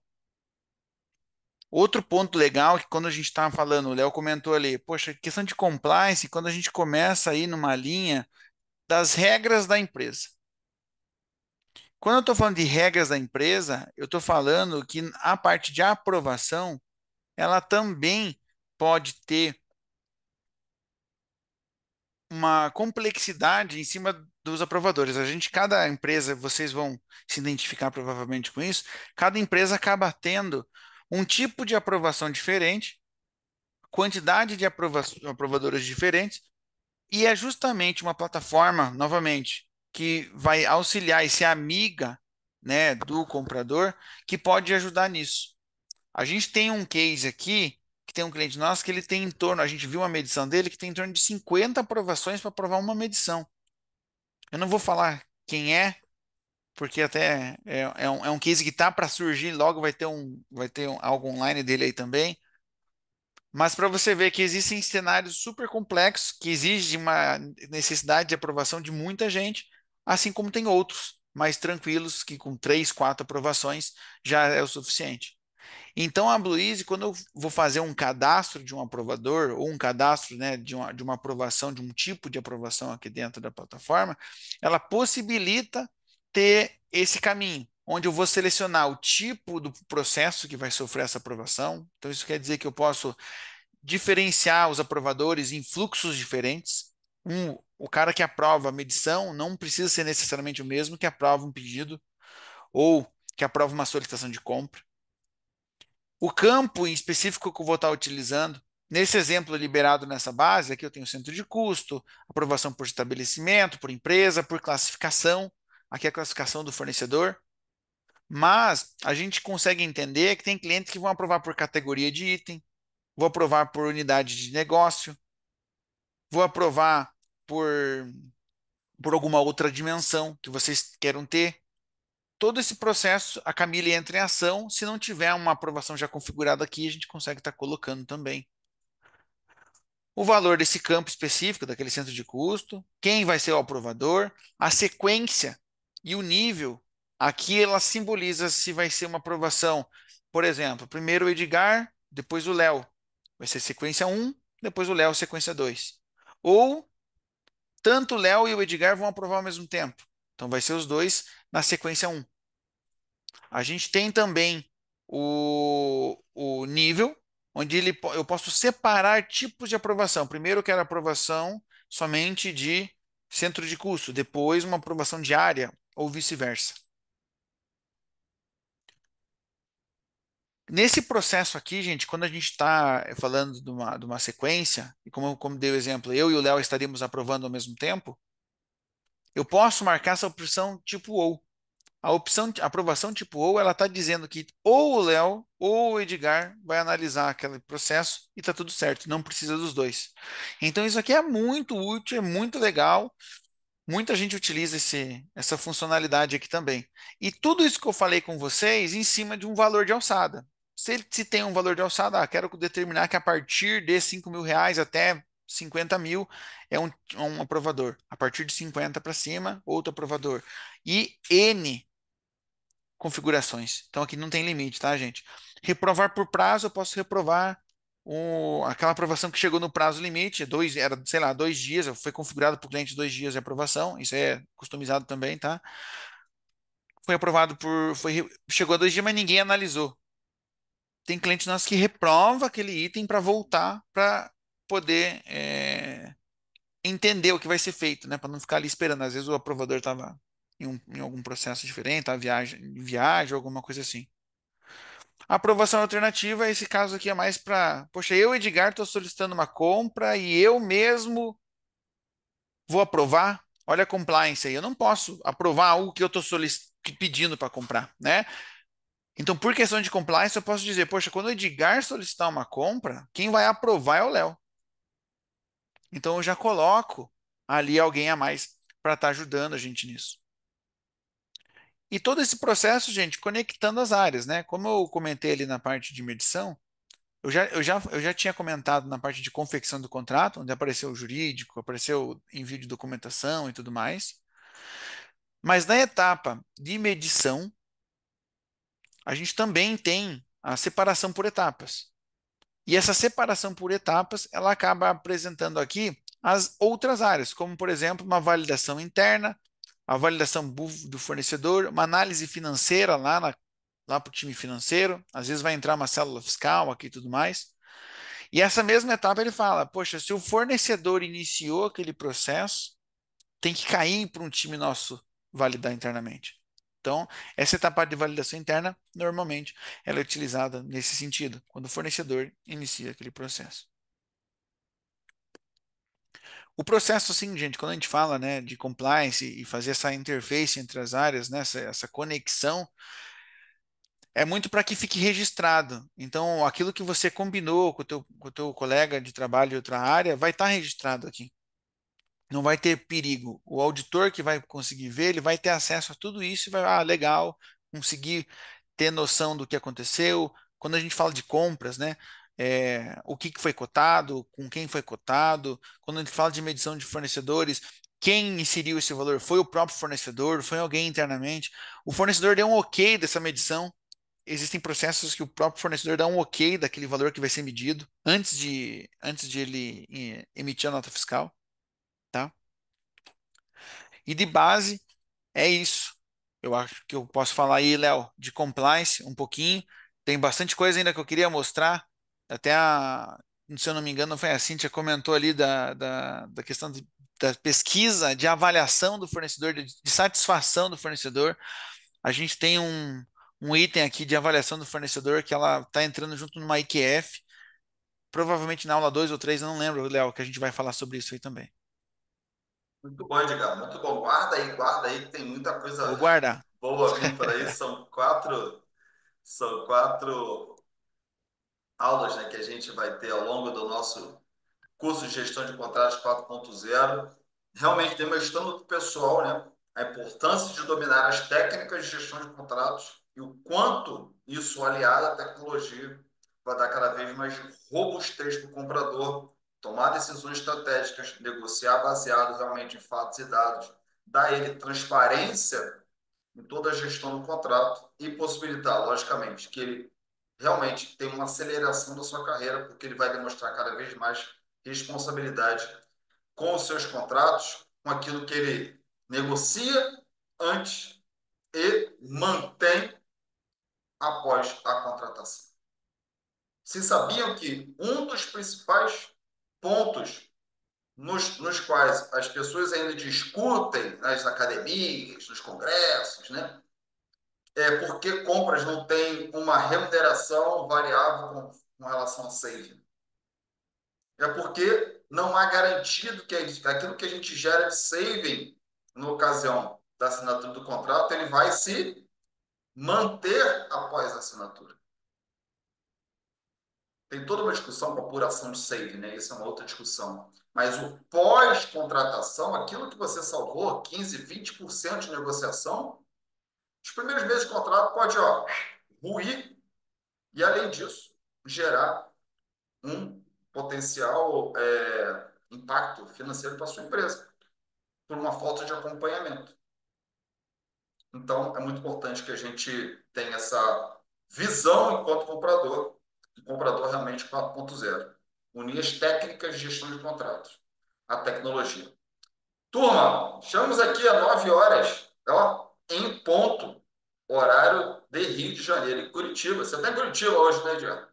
Outro ponto legal é que quando a gente estava falando, o Léo comentou ali, poxa, questão de compliance, quando a gente começa aí numa linha das regras da empresa. Quando eu estou falando de regras da empresa, eu estou falando que a parte de aprovação, ela também pode ter uma complexidade em cima dos aprovadores. Cada empresa, vocês vão se identificar provavelmente com isso, cada empresa acaba tendo um tipo de aprovação diferente, quantidade de aprovadores diferentes, e é justamente uma plataforma, novamente, que vai auxiliar e ser amiga, né, do comprador, que pode ajudar nisso. A gente tem um case aqui, que tem um cliente nosso que ele tem em torno, a gente viu uma medição dele que tem em torno de 50 aprovações para aprovar uma medição. Eu não vou falar quem é, porque até é um case que está para surgir, logo algo online dele aí também. Mas para você ver que existem cenários super complexos que exigem uma necessidade de aprovação de muita gente, assim como tem outros mais tranquilos, que com 3, 4 aprovações já é o suficiente. Então, a Bluease, quando eu vou fazer um cadastro de um aprovador, ou um cadastro, né, de uma aprovação, de um tipo de aprovação aqui dentro da plataforma, ela possibilita ter esse caminho, onde eu vou selecionar o tipo do processo que vai sofrer essa aprovação. Então, isso quer dizer que eu posso diferenciar os aprovadores em fluxos diferentes. O cara que aprova a medição não precisa ser necessariamente o mesmo que aprova um pedido ou que aprova uma solicitação de compra. O campo em específico que eu vou estar utilizando, nesse exemplo liberado nessa base, aqui eu tenho centro de custo, aprovação por estabelecimento, por empresa, por classificação, aqui é a classificação do fornecedor, mas a gente consegue entender que tem clientes que vão aprovar por categoria de item, vou aprovar por unidade de negócio, vou aprovar por, por alguma outra dimensão que vocês queiram ter. Todo esse processo, a Camille entra em ação. Se não tiver uma aprovação já configurada aqui, a gente consegue estar colocando também o valor desse campo específico, daquele centro de custo, quem vai ser o aprovador, a sequência e o nível. Aqui ela simboliza se vai ser uma aprovação, por exemplo, primeiro o Edgar, depois o Léo. Vai ser sequência um, depois o Léo, sequência 2. Ou tanto o Léo e o Edgar vão aprovar ao mesmo tempo. Então vai ser os dois na sequência um. A gente tem também o nível, onde eu posso separar tipos de aprovação. Primeiro eu quero aprovação somente de centro de custo, depois uma aprovação de área, ou vice-versa. Nesse processo aqui, gente, quando a gente está falando de uma sequência, e como dei o exemplo, eu e o Léo estaríamos aprovando ao mesmo tempo, eu posso marcar essa opção tipo ou. A opção de aprovação tipo ou, ela está dizendo que ou o Léo ou o Edgar vai analisar aquele processo e está tudo certo, não precisa dos dois. Então isso aqui é muito útil, é muito legal. Muita gente utiliza essa funcionalidade aqui também. E tudo isso que eu falei com vocês em cima de um valor de alçada. Se tem um valor de alçada, quero determinar que a partir de R$ 5.000 até 50 mil é um aprovador. A partir de 50 para cima, outro aprovador. E N configurações. Então aqui não tem limite, tá, gente? Reprovar por prazo, eu posso reprovar aquela aprovação que chegou no prazo limite, era, sei lá, 2 dias, foi configurado para o cliente 2 dias de aprovação, isso é customizado também, tá? Foi aprovado chegou a 2 dias, mas ninguém analisou. Tem cliente nosso que reprova aquele item para voltar para poder entender o que vai ser feito, né? Para não ficar ali esperando. Às vezes o aprovador estava em algum processo diferente, tá? Viagem, alguma coisa assim. A aprovação alternativa, esse caso aqui é mais para, poxa, eu, Edgar, estou solicitando uma compra e eu mesmo vou aprovar. Olha a compliance aí. Eu não posso aprovar algo que eu estou pedindo para comprar, né? Então, por questão de compliance, eu posso dizer, poxa, quando o Edgar solicitar uma compra, quem vai aprovar é o Léo. Então, eu já coloco ali alguém a mais para estar ajudando a gente nisso. E todo esse processo, gente, conectando as áreas, né? Como eu comentei ali na parte de medição, eu já tinha comentado na parte de confecção do contrato, onde apareceu o jurídico, apareceu envio de documentação e tudo mais. Mas na etapa de medição, a gente também tem a separação por etapas. E essa separação por etapas, ela acaba apresentando aqui as outras áreas, como, por exemplo, uma validação interna, a validação do fornecedor, uma análise financeira lá para o time financeiro, às vezes vai entrar uma célula fiscal aqui e tudo mais. E essa mesma etapa ele fala, poxa, se o fornecedor iniciou aquele processo, tem que cair para um time nosso validar internamente. Então, essa etapa de validação interna, normalmente, ela é utilizada nesse sentido, quando o fornecedor inicia aquele processo. O processo, assim, gente, quando a gente fala, né, de compliance e fazer essa interface entre as áreas, né, essa conexão, é muito para que fique registrado. Então, aquilo que você combinou com o teu colega de trabalho de outra área vai estar registrado aqui. Não vai ter perigo. O auditor que vai conseguir ver, ele vai ter acesso a tudo isso e vai, legal, conseguir ter noção do que aconteceu. Quando a gente fala de compras, né? O que que foi cotado, com quem foi cotado. Quando a gente fala de medição de fornecedores, quem inseriu esse valor? Foi o próprio fornecedor? Foi alguém internamente? O fornecedor deu um ok dessa medição. Existem processos que o próprio fornecedor dá um ok daquele valor que vai ser medido antes de ele emitir a nota fiscal, tá? E de base, é isso. Eu acho que eu posso falar aí, Léo, de compliance um pouquinho. Tem bastante coisa ainda que eu queria mostrar. Até se eu não me engano, foi a Cíntia comentou ali da questão da pesquisa, de avaliação do fornecedor, de satisfação do fornecedor. A gente tem um item aqui de avaliação do fornecedor que ela está entrando junto numa IQF. Provavelmente na aula 2 ou 3, eu não lembro, Léo, que a gente vai falar sobre isso aí também. Muito bom, Edgar. Muito bom. Guarda aí, que tem muita Vou coisa guardar. boa vindo por aí. São quatro aulas, né, que a gente vai ter ao longo do nosso curso de gestão de contratos 4.0, realmente demonstrando para o pessoal, né, a importância de dominar as técnicas de gestão de contratos e o quanto isso, aliado à tecnologia, vai dar cada vez mais robustez para o comprador tomar decisões estratégicas, negociar baseado realmente em fatos e dados, dar ele transparência em toda a gestão do contrato e possibilitar, logicamente, que ele realmente tenha uma aceleração da sua carreira, porque ele vai demonstrar cada vez mais responsabilidade com os seus contratos, com aquilo que ele negocia antes e mantém após a contratação. Vocês sabiam que um dos principais pontos nos quais as pessoas ainda discutem nas academias, nos congressos, né? Porque compras não têm uma remuneração variável com relação a saving. É porque não há garantido que aquilo que a gente gera de saving na ocasião da assinatura do contrato, ele vai se manter após a assinatura. Tem toda uma discussão com a apuração de saving, né? Isso é uma outra discussão. Mas o pós-contratação, aquilo que você salvou, 15, 20% de negociação, os primeiros meses de contrato pode, ruir e, além disso, gerar um potencial impacto financeiro para a sua empresa, por uma falta de acompanhamento. Então, é muito importante que a gente tenha essa visão enquanto comprador, um comprador realmente 4.0. Unir as técnicas de gestão de contratos, a tecnologia. Turma, estamos aqui às 9 horas, em ponto, horário de Rio de Janeiro, em Curitiba. Você está em Curitiba hoje, né, Diego?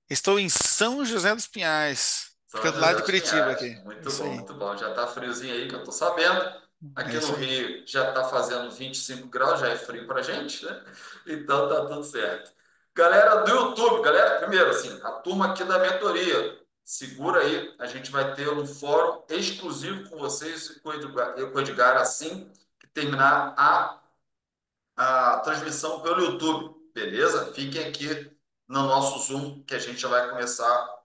Estou em São José dos Pinhais. São Fica do José lado de dos Curitiba Pinhais. aqui. Muito Isso bom, aí. muito bom. Já está friozinho aí, que eu estou sabendo. É Aqui no isso aí. Rio já está fazendo 25 graus, já é frio para a gente, né? Então tá tudo certo. Galera do YouTube, galera, primeiro, assim, a turma aqui da mentoria, segura aí, a gente vai ter um fórum exclusivo com vocês e com o Edgar assim que terminar a transmissão pelo YouTube, beleza? Fiquem aqui no nosso Zoom, que a gente já vai começar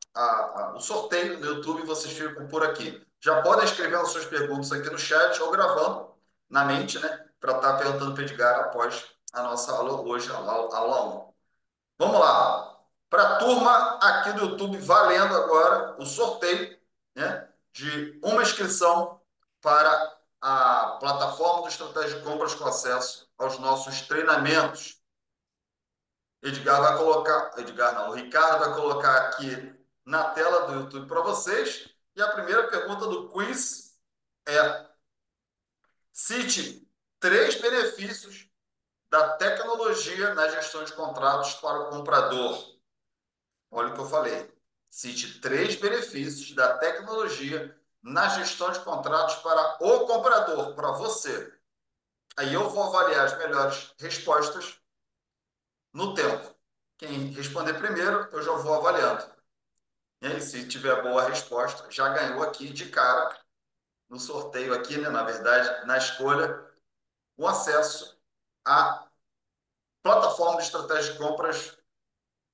o sorteio no YouTube e vocês ficam por aqui. Já podem escrever as suas perguntas aqui no chat ou gravando na mente, né? Para estar perguntando para o Edgar após a nossa aula hoje, a aula 1. Vamos lá. Para a turma aqui do YouTube, valendo agora o sorteio, né? De uma inscrição para a plataforma do Estratégia de Compras com acesso aos nossos treinamentos. Edgar vai colocar, Edgar não, o Ricardo vai colocar aqui na tela do YouTube para vocês. E a primeira pergunta do quiz é: cite 3 benefícios da tecnologia na gestão de contratos para o comprador. Olha o que eu falei. Cite 3 benefícios da tecnologia na gestão de contratos para o comprador, para você. Aí eu vou avaliar as melhores respostas no tempo. Quem responder primeiro, eu já vou avaliando. E aí, se tiver boa resposta, já ganhou aqui de cara, no sorteio aqui, né, na verdade, na escolha, o acesso à plataforma de estratégia de compras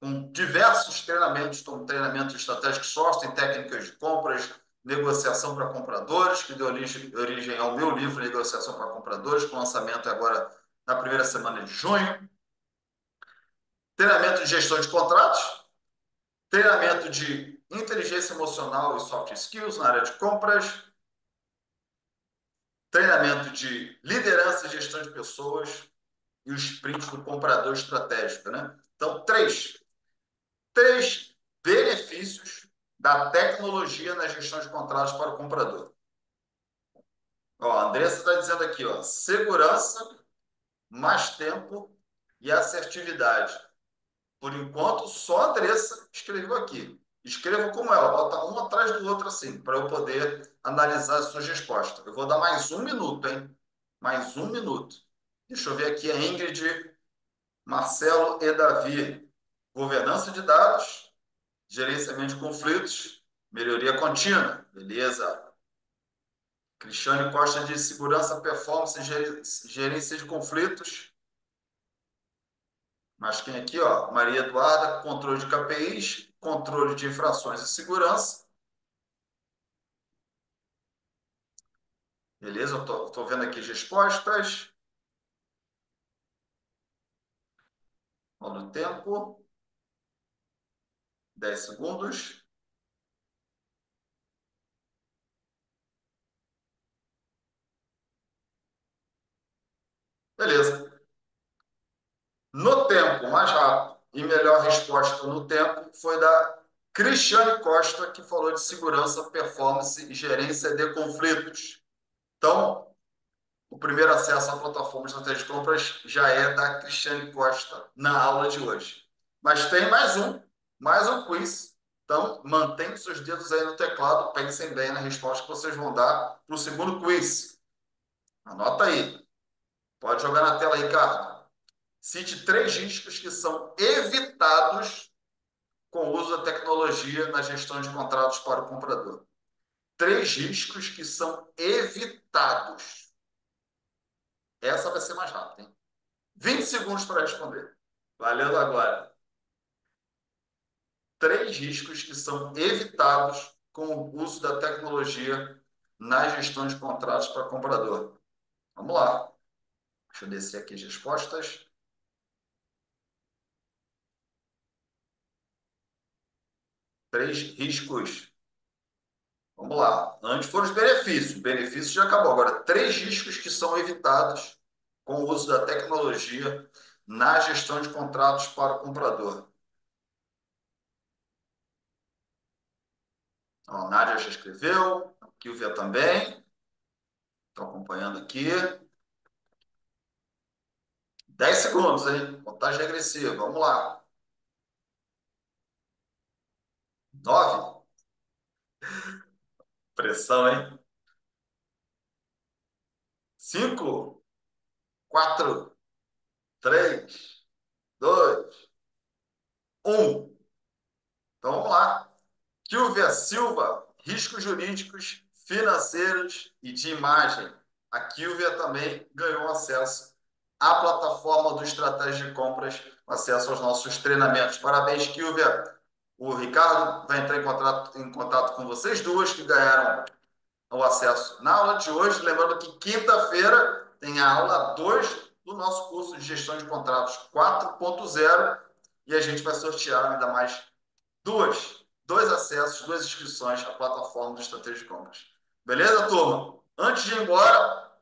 com diversos treinamentos, como treinamento de estratégia de sourcing, técnicas de compras, negociação para compradores, que deu origem ao meu livro Negociação para Compradores, com lançamento agora na primeira semana de junho. Treinamento de gestão de contratos, treinamento de inteligência emocional e soft skills na área de compras, treinamento de liderança e gestão de pessoas e os sprints do comprador estratégico, né? Então, três benefícios da tecnologia na gestão de contratos para o comprador. Ó, a Andressa está dizendo aqui, ó, segurança, mais tempo e assertividade. Por enquanto, só a Andressa escreveu aqui. Escreva como ela, bota um atrás do outro assim, para eu poder analisar as suas respostas. Eu vou dar mais 1 minuto, hein? Mais 1 minuto. Deixa eu ver aqui a Ingrid, Marcelo e Davi. Governança de dados, gerenciamento de conflitos, melhoria contínua. Beleza. Cristiane Costa de segurança, performance e gerência de conflitos. Mas quem aqui, ó? Maria Eduarda, controle de KPIs, controle de infrações e segurança. Beleza? Eu tô vendo aqui as respostas. Olha o tempo. 10 segundos. Beleza. No tempo, mais rápido e melhor resposta no tempo foi da Cristiane Costa, que falou de segurança, performance e gerência de conflitos. Então, o primeiro acesso à plataforma de estratégia de compras já é da Cristiane Costa na aula de hoje. Mas tem mais um quiz. Então, mantenham seus dedos aí no teclado, pensem bem na resposta que vocês vão dar para o segundo quiz. Anota aí. Pode jogar na tela, Ricardo. Cite 3 riscos que são evitados com o uso da tecnologia na gestão de contratos para o comprador. 3 riscos que são evitados. Essa vai ser mais rápida, hein? 20 segundos para responder. Valendo agora. 3 riscos que são evitados com o uso da tecnologia na gestão de contratos para comprador. Vamos lá. Deixa eu descer aqui as respostas. 3 riscos. Vamos lá. Antes foram os benefícios. Benefícios já acabou. Agora, 3 riscos que são evitados com o uso da tecnologia na gestão de contratos para o comprador. Ó, a Nádia já escreveu, a Kilvia também. Estou acompanhando aqui. 10 segundos, hein? Contagem regressiva. Vamos lá. 9. Pressão, hein? 5, 4, 3, 2, 1. Então vamos lá. Kilvia Silva, riscos jurídicos, financeiros e de imagem. A Kilvia também ganhou acesso à plataforma do Estratégia de Compras, acesso aos nossos treinamentos. Parabéns, Kilvia. O Ricardo vai entrar em contato com vocês duas que ganharam o acesso na aula de hoje. Lembrando que quinta-feira tem a aula 2 do nosso curso de gestão de contratos 4.0 e a gente vai sortear ainda mais dois acessos, 2 inscrições à plataforma do Estratégia de Compras. Beleza, turma? Antes de ir embora,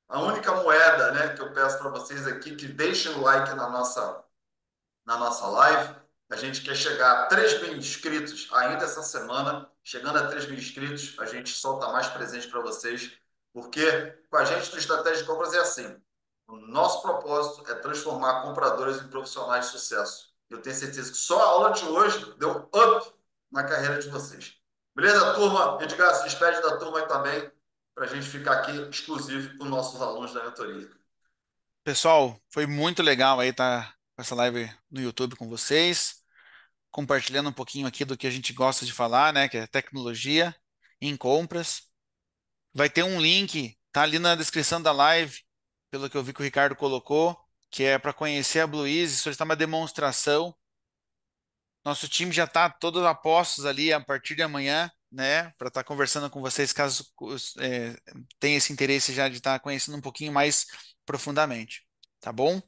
a única moeda, né, que eu peço para vocês aqui, que deixem o like na nossa live. A gente quer chegar a 3 mil inscritos ainda essa semana. Chegando a 3 mil inscritos, a gente solta mais presente para vocês, porque com a gente no Estratégia de Compras é assim. O nosso propósito é transformar compradores em profissionais de sucesso. Eu tenho certeza que só a aula de hoje deu um up na carreira de vocês. Beleza, turma? Edgar, se despede da turma aí também, para a gente ficar aqui exclusivo com nossos alunos da mentoria. Pessoal, foi muito legal aí estar com essa live no YouTube com vocês, compartilhando um pouquinho aqui do que a gente gosta de falar, né, que é tecnologia em compras. Vai ter um link, tá ali na descrição da live, pelo que eu vi que o Ricardo colocou, que é para conhecer a Blue Easy, solicitar uma demonstração. Nosso time já está todos a postos ali a partir de amanhã, né, para estar conversando com vocês, caso tenha esse interesse já de estar conhecendo um pouquinho mais profundamente, tá bom?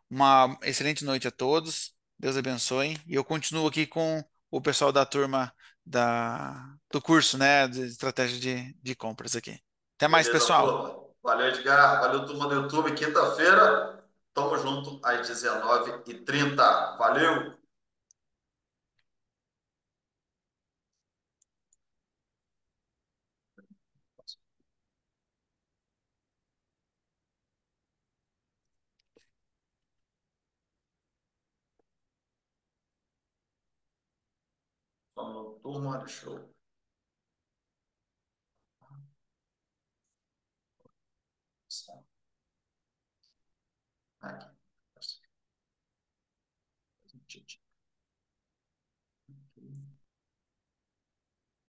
Uma excelente noite a todos, Deus abençoe, e eu continuo aqui com o pessoal da turma do curso, né, de estratégia de compras aqui. Até mais, Beleza, pessoal. turma? Valeu, Edgar. Valeu, turma do YouTube. Quinta-feira, tamo junto às 19h30. Valeu! Falou, turma, deixa eu... Aqui.